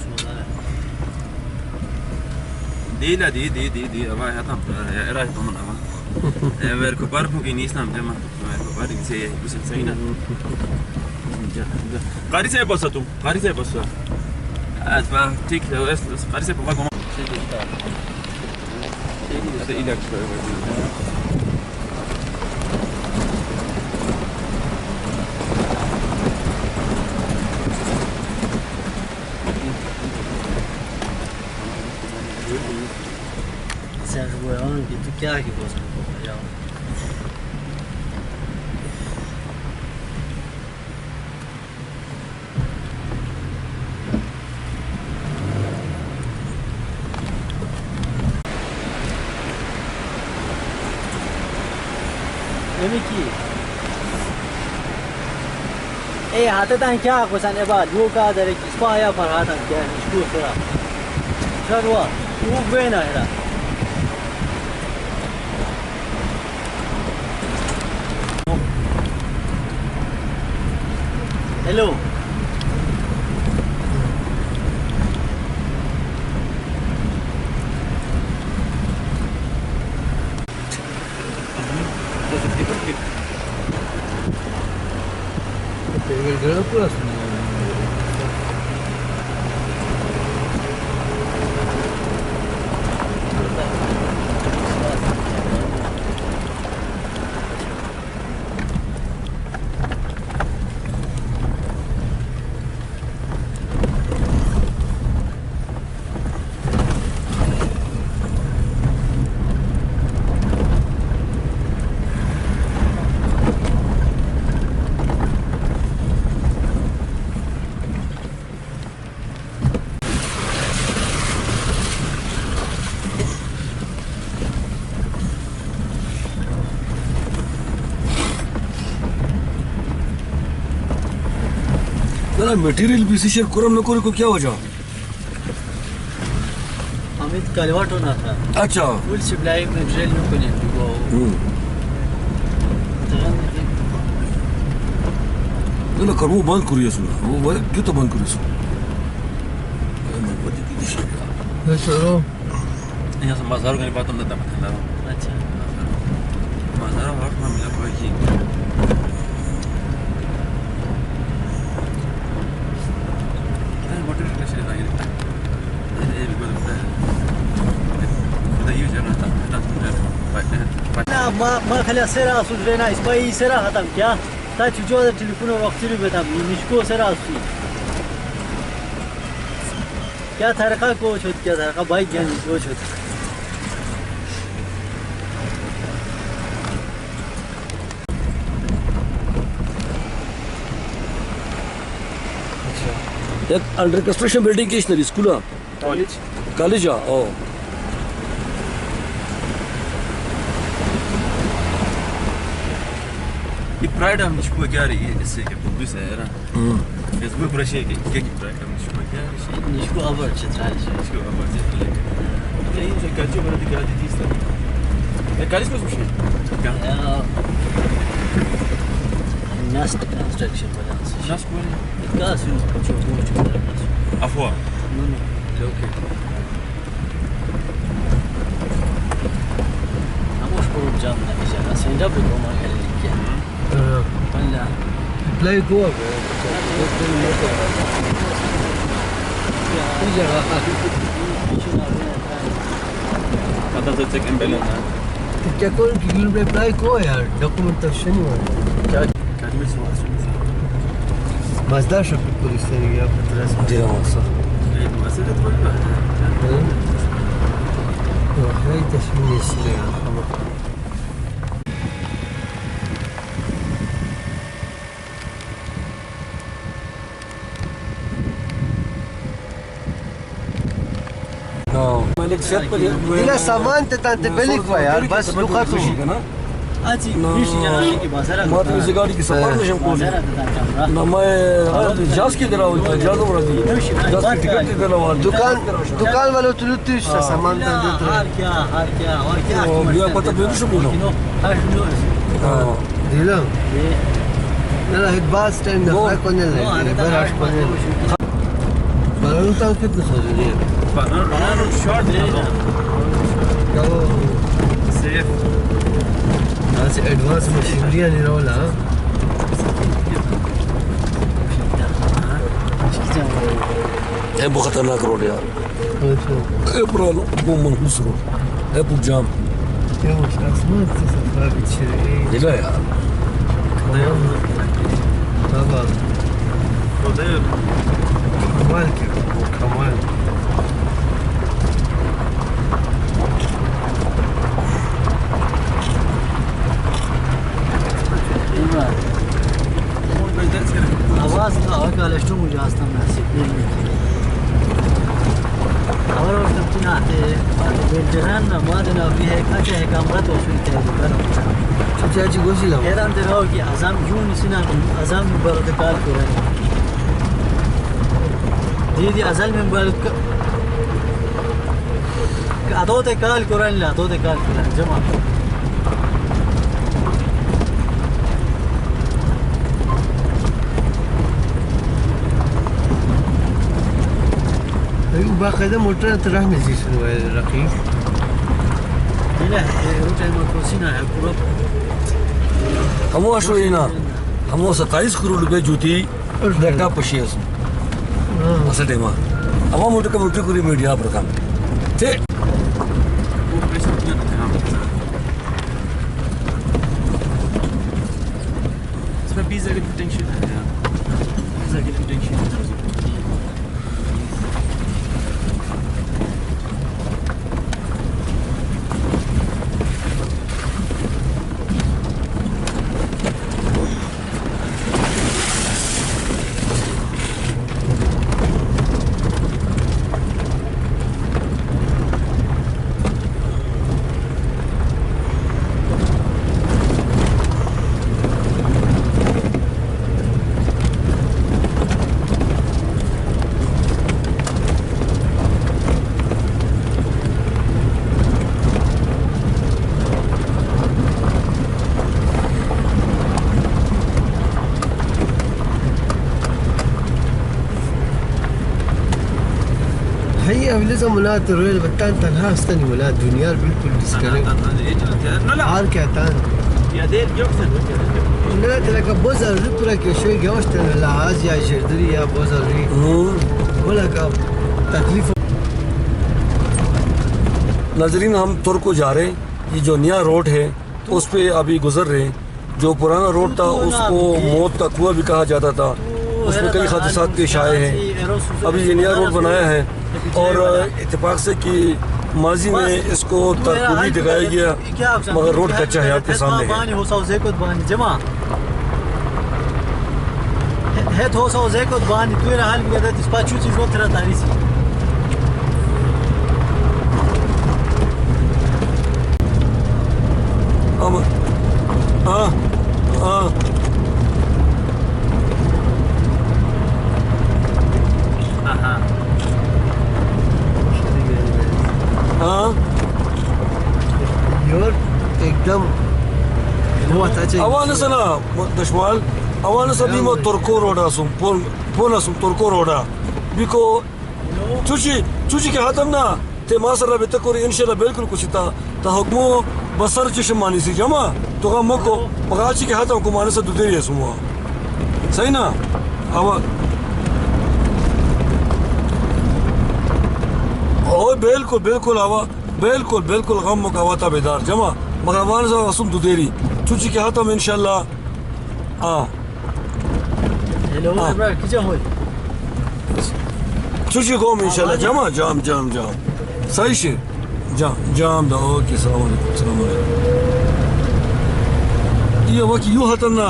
دي لا دي دي دي دي أبغى هاتم يا راي طمن أبغى. وركو باركو كينيس نام جماعة. وركو بارك سيء بس سينا. قاري سيء بس أتو. قاري سيء بس. أتبع تيك لو اس قاري سيء بقى. هذا إلك شوية. कि तू क्या की बोल सकता है। Emiki. Hatatan kya kusan eba luka dare kispaya farhatan kya ishku sura. Sharwa, uvena era. Hello. El grano pura suena. Material बीसी शेयर कुरम न करे को क्या वजह? अमित कलवाट होना था। अच्छा। फुल सप्लाई मटेरियल न को नहीं वो। ना कर वो बंद करिए सुना। वो क्यों तो बंद करिए सुना? चलो। यहाँ से मज़ार का बात हम नहीं बताते। अच्छा। मज़ार और हम मिला कोई ही। ما خلي سيرة أصدرنا إسماعيل سيرة هتم كيا تا تجوا هذا التليفون وقتلو بتم مشكو سيرة أصلي كيا ثرقة كوش هت كيا ثرقة بايك يعني كوش هت एक अंडर कंस्ट्रक्शन बिल्डिंग की इस स्कूल कॉलेज ओ प्राइड हम इसको क्या रही है इससे के पुलिस है ना इसको प्रश्न है कि प्राइड हम इसको क्या है इसको अबर चित्राल इसको अबर चित्राल कहीं से कच्चे बना दिखा दी थी सर ये कॉलेज में कुछ क्या नेस्ट कंस्ट्रक्शन बना नास को का सुन जो अफवा नो ओके हम उसको जाम ना किया सेंडा पे को मार के लिया वلا تلاقي جوه هذا تك امبلن क्या कौन की गिल में अप्लाई को यार डॉक्यूमेंटेशन हुआ क्या कॉलेज में مازدار شكل पुलिस ने गया पत्रस ديرا مصر ايه مسألة ولا هاي تشميل السلاح إلى سامان تانت بلك यार बस लुका तो आज बीच जाने की बाजार ما تبي गाड़ी की सफर में हमको ना मैं जास की तरह होता जास हो रही जास की टिकट की तरह वाला दुकान वालों तुलती है सामान तो देते हार क्या और क्या ये पता भी नहीं शुरू हार नो हाँ दिला لا هيك باس تايم ده كون اللي براش كون فلو كده صدقني انا شورت سيف ناس ادفانس ماشينري يعني ولا है बहुत खतरनाक रोड यार है पुराना वो मनहूस रोड है बहुत जाम يا مش اسمع تسافر بتشري لا यार طبعا وده كمان كمان आवाज का लेस्टो मुझे आज तक नासिक नहीं और तब तुम आते الجيران ما عندنا فيها كاتشة هيك أمرت وشو الكلام چاچی گوشی لام هيران دراوكي عزام جون سنة عزام من برد قال كوران دي عزال من برد أدوت قال كوران لا أدوت قال كوران جماعة باقاعده موټر ته راه مزي شنو رقیق لا روتا المكروسين هكذا हमो अशोइना हमो 27 करोड़ रुपए जूती डेटा पशियस असं टेमा अवा मोठे कम्युनिटी करी मीडिया प्रथम ते اسمها بيزا ريبوتنشن بيزا ريبوتنشن هي لازم ولا تروي بتان تنها استني ولا دنيا بالكل ديسكريت عار كاتان يا دير يوكسن لا تلك بوزر ريبرك شوي جوشت لا عازيا جردري يا بوزر ري ولا का तकलीफ नाजरीन हम तुर को जा रहे हैं ये जो नया रोड है उस पे अभी गुजर रहे हैं जो पुराना रोड था उसको मौत का कुआं भी कहा जाता था उसमें कई हादसा पेश आए हैं अभी ये नया रोड बनाया है और इत्तेफाक से कि माजी में इसको तरकुली दिखाया गया मगर रोड कच्चा है आपके सामने है هات هو سو زي كنت باني توير حال بقدر تسباتشو تشوف ترى تاريسي أما يور एकदम هو تاجي أوانا سنا دشوال أوانا سبيما تركو رودا سوم بونا سوم تركو رودا بيكو چوچی के हाथम ना ते मासरा बेतकोर इंशाल्लाह बिल्कुल कुछ था हुक्मो बसर चशमानी सी जमा तो का मको पगाची के हाथम को माने से दुदेरी है सुमा सही ना अब ओ बिल्कुल बिल्कुल आवा बिल्कुल गम मकावता बेदार जमा मगर माने से असुम दुदेरी चूची के हाथम इंशाल्लाह हेलो इब्राहिम किजा होय चूची गोम इंशाल्लाह जमा जाम सही शे जाम दा ओके सलाम अलैकुम ये वकी यू हतना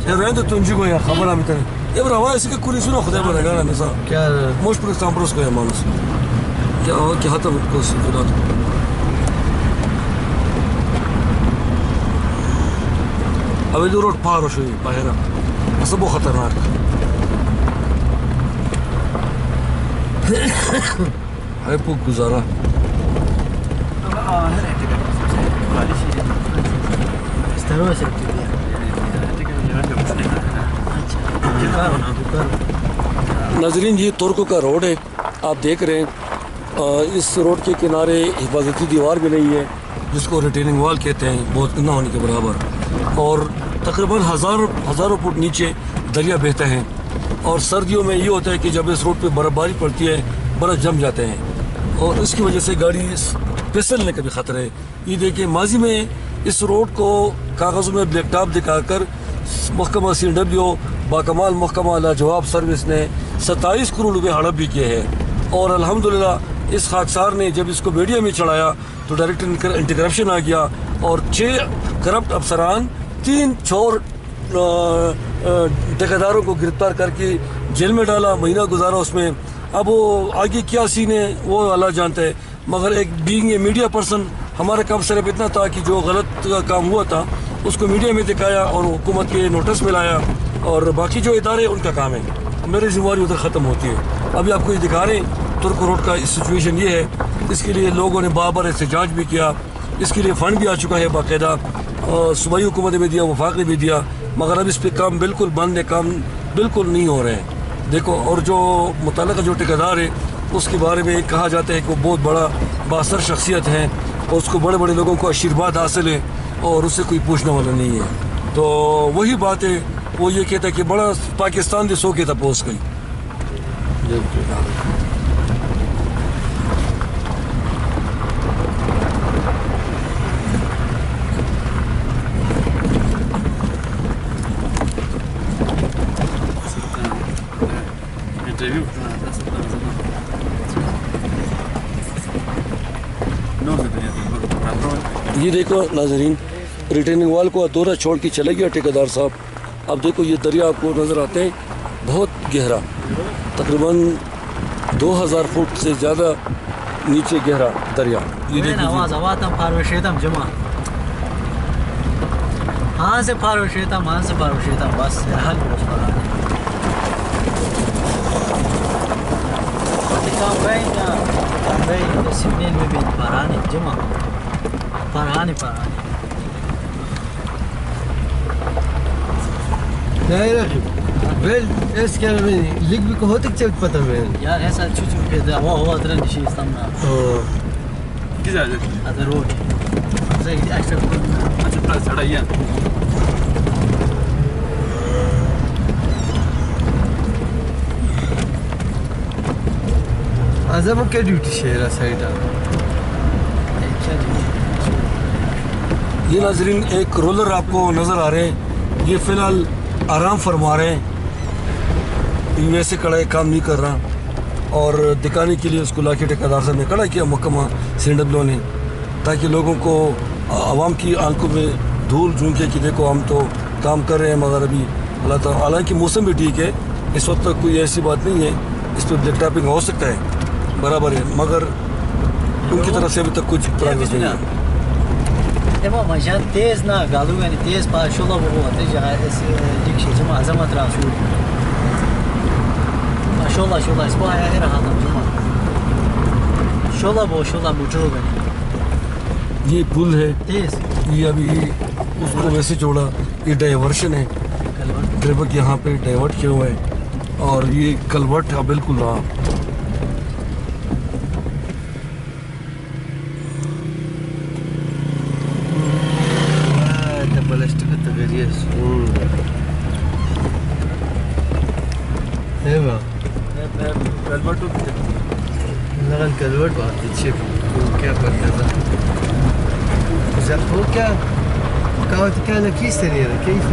ये रंद तुंजी को या खबर आमित है ये बराबर इसके कुली सुनो खुदा बनेगा ना मिसा क्या मोश पर सांप्रोस को या मानुस क्या हो कि हतम को खुदा अब ये रोड पार हो शुरू बाहर ऐसा बहुत खतरनाक है पुक गुजारा नाजरीन ये तुर्क का रोड है आप देख रहे हैं इस रोड के किनारे हिफाजती दीवार भी नहीं है जिसको रिटेनिंग वॉल कहते हैं बहुत ना होने के बराबर और तकरीबन हज़ारों फुट नीचे दरिया बहते हैं और सर्दियों में ये होता है कि जब इस रोड पे बर्फबारी पड़ती है बर्फ़ जम जाते हैं और इसकी वजह से गाड़ी फिसलने का भी ख़तरा है ये देखिए माजी में इस रोड को कागज़ों में ब्लैक टॉप दिखाकर महकमा CW बाकमाल महकमा लाजवाब सर्विस ने 27 करोड़ रुपये हड़प भी किए हैं और अल्हम्दुलिल्लाह इस खाकसार ने जब इसको मीडिया में चढ़ाया तो डायरेक्ट एंटी करप्शन आ गया और 6 करप्ट अफसरान 3 चोर ठेकेदारों को गिरफ्तार करके जेल में डाला महीना गुजारा उसमें अब वो आगे क्या सीन है वो अल्लाह जानता है मगर एक बीइंग ए मीडिया पर्सन हमारा काम सिर्फ इतना था कि जो गलत काम हुआ था उसको मीडिया में दिखाया और हुकूमत के नोटिस में लाया, और बाकी जो इदारे उनका काम है, मेरी जिम्मेवारी उधर ख़त्म होती है। अभी आपको ये दिखा रहे हैं तुर्क रोड का सिचुएशन ये है, इसके लिए लोगों ने बार बार एहतजाज भी किया, इसके लिए फ़ंड भी आ चुका है बाकायदा, सूबाई हुकूमत ने भी दिया, वफाक ने भी दिया, मगर अब इस पर काम बिल्कुल बंद है, काम बिल्कुल नहीं हो रहे हैं। देखो, और जो मुतल्लिक़ा जो ठेकेदार है उसके बारे में कहा जाता है कि वो बहुत बड़ा बासर शख्सियत है और उसको बड़े बड़े लोगों को आशीर्वाद हासिल है और उससे कोई पूछने वाला नहीं है। तो वही बात है, वो ये कहता है कि बड़ा पाकिस्तान दे सो के तपोस गई। ये देखो नाजरीन, रिटर्निंग वाल को अधूरा छोड़ के चले गया ठेकेदार साहब। अब देखो ये दरिया आपको नज़र आते हैं, बहुत गहरा, तकरीबन 2000 फुट से ज़्यादा नीचे गहरा दरिया। ये देखो हाँ से फारोशेता मान से फारोशेता बस Parani. Well, es kelime lig bir kohotik çevt pata ben. यार ऐसा छुचु के दा वो अदर निशी इस्तामना güzel. अदर रोड زي एक्स्ट्रा Açık biraz sarayın. आजम के ड्यूटी शेरा साइड आ। ये नाजरीन एक रोलर आपको नज़र आ रहे हैं, ये फ़िलहाल आराम फरमा रहे हैं, वैसे कड़ा काम नहीं कर रहा और दिखाने के लिए उसको लाके ठेकेदार साहब ने खड़ा किया मुकम्मा CNW ने, ताकि लोगों को आवाम की आंखों में धूल झोंके कि देखो हम तो काम कर रहे हैं, मगर अभी अल्लाह ताला, हालांकि मौसम भी ठीक है, इस वक्त तक कोई ऐसी बात नहीं है, इस पर ब्लैक टैपिंग हो सकता है बराबर है, मगर उनकी तरफ से अभी तक कुछ प्रोग्रेस नहीं है। Ama maşallah tez na galu yani tez paşola bu adı ya dikşi cuma azamat rasul. Maşallah şola ispa ya her halam cuma. şola bu çok yani. ये पुल है, Tez. ये अभी उसको वैसे जोड़ा, ये डाइवर्शन है, ट्रैफिक यहाँ पे डाइवर्ट किया हुआ है और ये कलवर्ट है बिल्कुल रहा। लगन कलवट बहुत अच्छे क्या करता था वो क्या كانت كان كيس ثانية كيف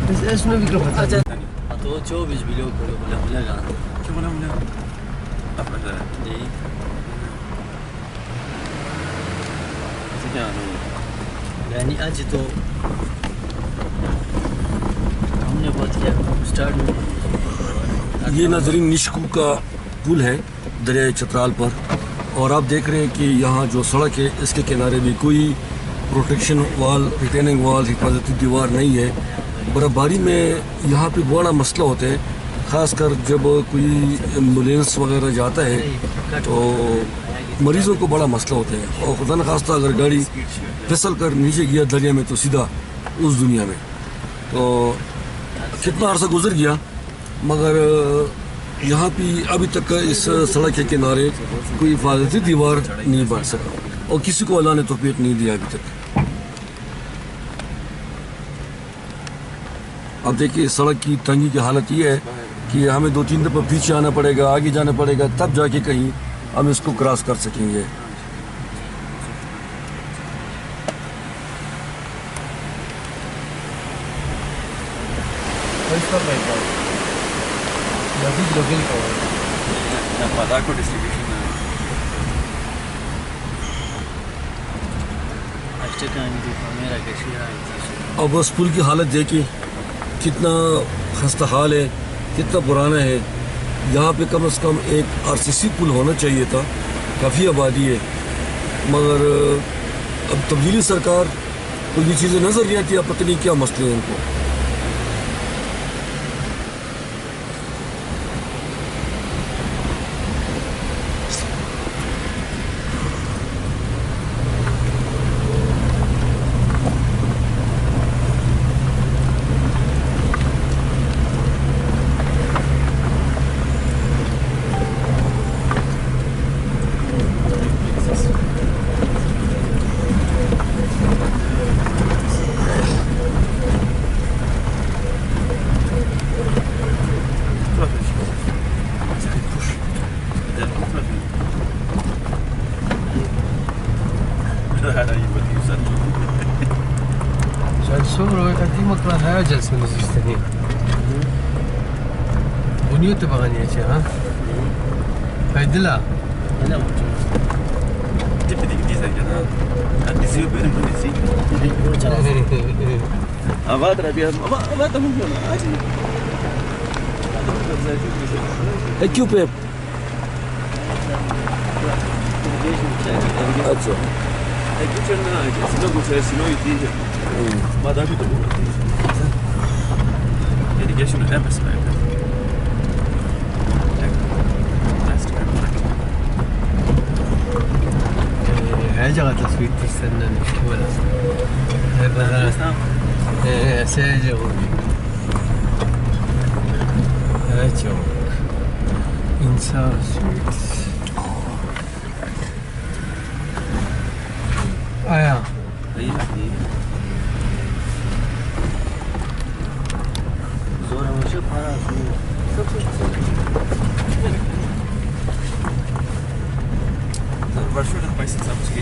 بس ايش نبي كرفة तो 24 biliyor böyle bulan. Kim bulan? Afra. İyi. Yani आज तो हमने बहुत किया स्टार्ट। ये नाजरीन निशकू का पुल है दरिया चतराल पर, और आप देख रहे हैं कि यहाँ जो सड़क है इसके किनारे भी कोई प्रोटेक्शन वाल, रिटेनिंग वाल, हिफाजती दीवार नहीं है। बर्फबारी में यहाँ पे बड़ा मसला होता है, ख़ासकर जब कोई एम्बुलेंस वगैरह जाता है तो मरीज़ों को बड़ा मसला होता है, और खुदा न खास्ता अगर गाड़ी फिसल कर नीचे गया दरिया में तो सीधा उस दुनिया में। तो कितना अर्सा गुजर गया, मगर यहाँ पे अभी तक इस सड़क के किनारे कोई हिफाजती दीवार नहीं बन सका और किसी को अल्लाह ने तौफीक नहीं दिया अभी तक। अब देखिए सड़क की तंगी की हालत ये है कि हमें 2-3 दफ़ा पीछे आना पड़ेगा, आगे जाना पड़ेगा, तब जाके कहीं हम इसको क्रॉस कर सकेंगे। अब उस पुल की हालत देखिए कितना खस्ता हाल है, कितना पुराना है, यहाँ पे कम से कम एक RCC पुल होना चाहिए था, काफ़ी आबादी है, मगर अब तब्दीली सरकार को ये चीज़ें नज़र नहीं आती, अब पता नहीं क्या मसले हैं उनको। صورة قديمة كان هاجل من الزيستانية بنيوت بغنية ها هاي دلا لا تبدي زي كده الديزيو بين الديزيو أبادر أبي أبادر ممكن عادي क्यों पे अच्छा ما ده كده irrigation امس حاجة تصويت تستنى ولا هذا ساجو هاجو إنسان سويت آية زورا وشوف خلاص большой этот пайсен сам себе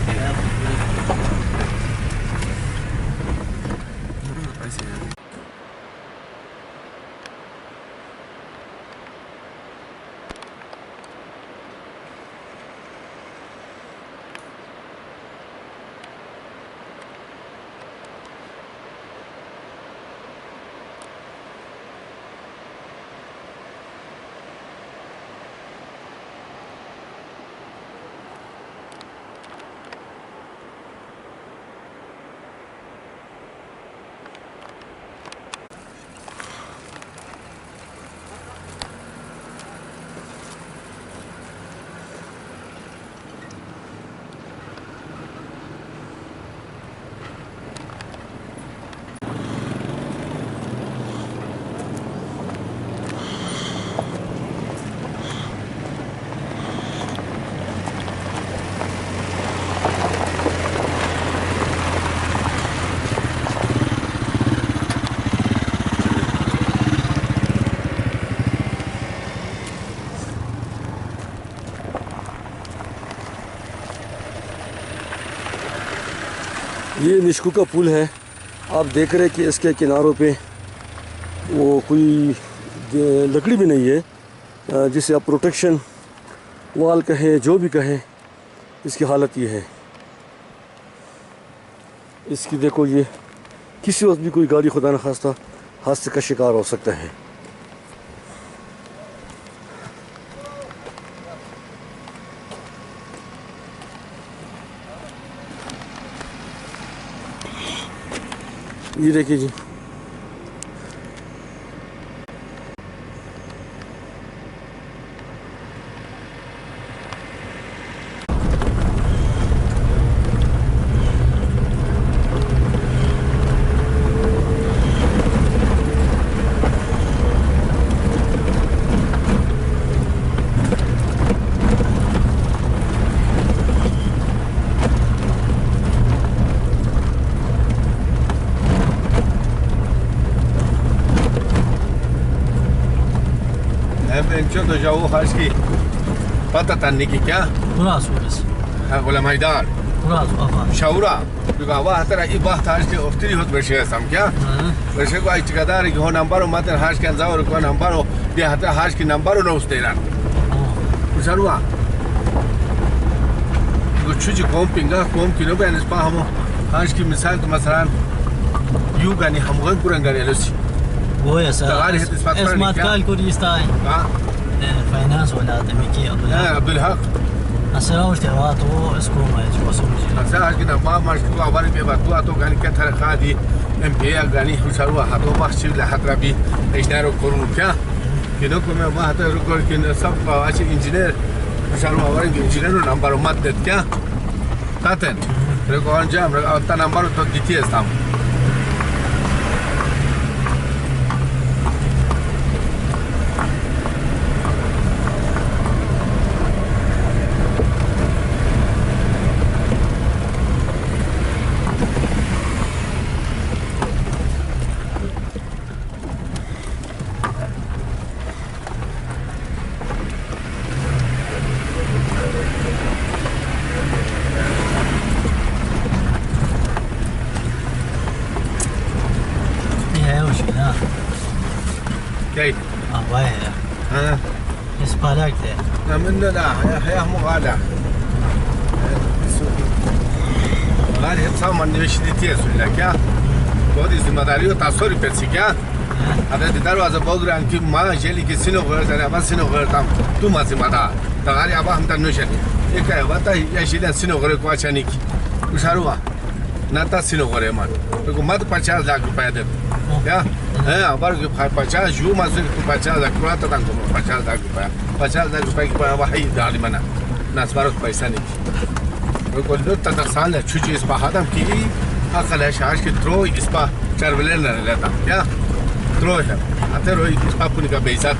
ये निशकू का पुल है। आप देख रहे हैं कि इसके किनारों पे वो कोई लकड़ी भी नहीं है, जिसे आप प्रोटेक्शन वाल कहें, जो भी कहें, इसकी हालत ये है। इसकी देखो, ये किसी वक्त भी कोई गाड़ी खुदा न खास्ता हादसे का शिकार हो सकता है। ये देखिए जी, شو جو خاشكي بطة نيكي كيا خلاص بس ولا ميدان خلاص بقى شاورا بقى واحد ترى إيه بحث هاشكي أفتري هات بشيء سام كيا بشيء كوا إتكادار كي هو نمبر وماتن هاشكي أنزاور كوا نمبر دي هات هاشكي نمبر ونوستيران وشانوا شو كوم بينغا كوم كيلو بينس باهمو هاشكي مثال مثلا يو غني همغن كورن غني لسي هو يا سلام تغاري هت اسمات كال كوريستاين الفاينانس ولا تميكي عبد الحق أسرع اشتراطه اسكو ما يجوزون أسرع كنا ما مشكلة عبارة بيبقى تو غني كثر خادي MPA غني حشروا حتى بخشي لحتى بي إجنارو كورون كا كنا كم ما حتى ركور كنا سب أشي إنجنير حشروا عبارة إنجنير نمبر مادة كا تاتن ركور جام ركور تا نمبر تو ديتيس تام كيف؟ باهي ها اسبالك ده من لا يا مو غالا غالي تصام من وشديتي ولا كيا بودي زمداريو تصوري بتسيكا هذا دروازه بوغران كي ما جيلي كي سينو غير ما سينو غير تام تو ما زمدا تغاري ابا هم تنوشن ايه وتا يا شيلان سينو غير كواشانيكي وشاروا ناتا سينو غير مان تو ما 50 लाख रुपया दे क्या है अबर 50 यू मासे 50 लाख रुपया तक 50 लाख रुपया 50 लाख रुपया की वही डाली मना नासबारत पैसा नहीं वो लो तक साल है छुची इस बहादम की अकल है शाश के थ्रो इस पा चरवले न लेता क्या थ्रो है आते रोई इस पा पुनी का बेइज्जत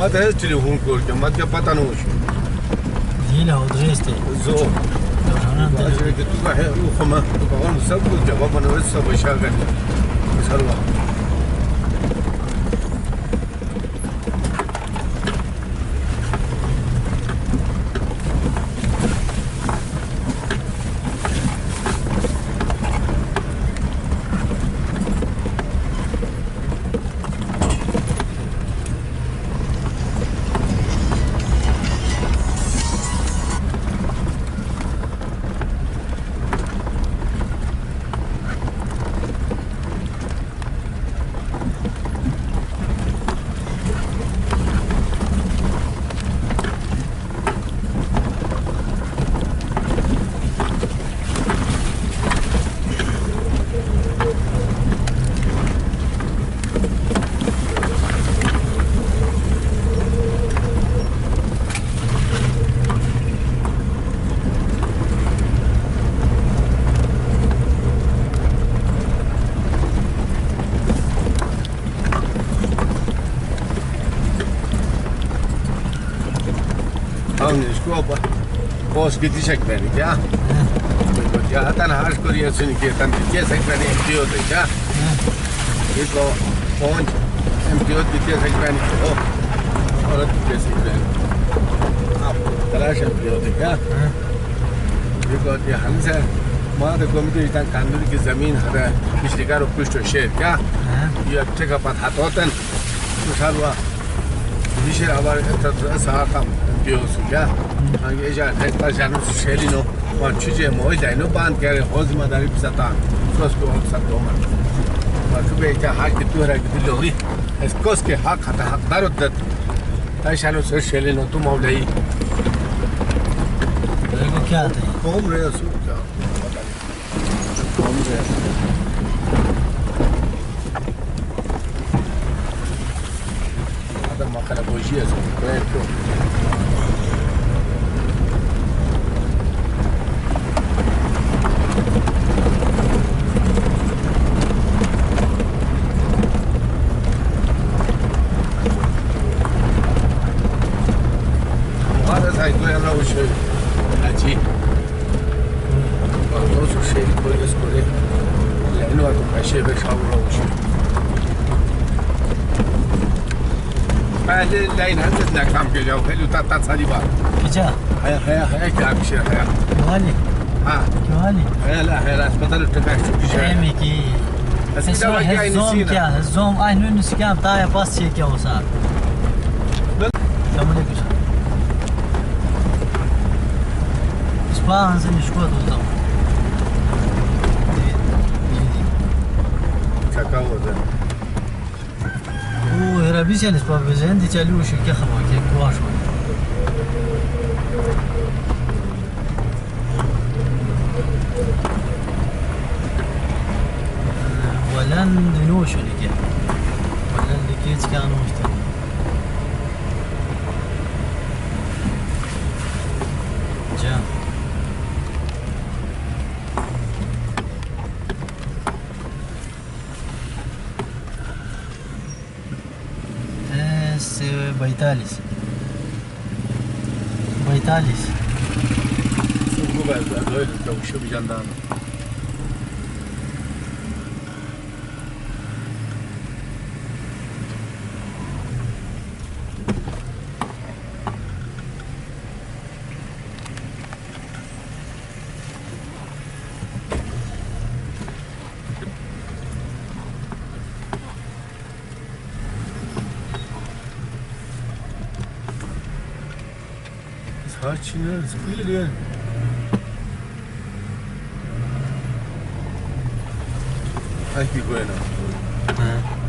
ماذا التليفون كورك ما تقبطنوش دينا ودريستي زو عشان تبقى وخما تبقى مسبب جواب انا لسه بشغل بشغل Posso que dizer que vem, já? Já está na área que eu sei que está de que sai para MTO, já? Isso onde MTO de que sai para MTO? Olha de que sai para ah, traz MTO, já? Isso de Hansa, mas de como tu está cantando que ज़मीन है पिछले रो पुष्ट शेर क्या? ये अच्छे का पता तो तन उठालवा विशेष आवार साका MTO क्या? ये जा है पर जानू शेली नो और चीजें मोई जाए नो बांध के होज मदारी पिसाता افراس کو هم صد عمر و تو به که حق تو را که لوری اس کوس که حق حق دارد داد تایشانو سر شلینو تو مولایی देखो क्या था قوم ریا سو क्या قوم ریا هذا ما خلا بوجيه سو تو لاين هزت لك عم كيجاو حلو تاع صليبه كجا هيا كعب شي هيا كوالي ها كوالي هيا لا بدل التفاح एमी की الزوم क्या الزوم आई نو نسكام تايا باس شي क्या وصار كمل لك سبان زين شكوت وطم كاكاو ده هو ربيش يعني سبان بزين دي تشالو شو كي خبا كي كواش ولن دنوشو لكي ولن لكيت كانوا مشتري جا اس بيتاليس سوقو بعد هاي الدوشه بجندان Saçını sıkılıyor. Ay bir koyana.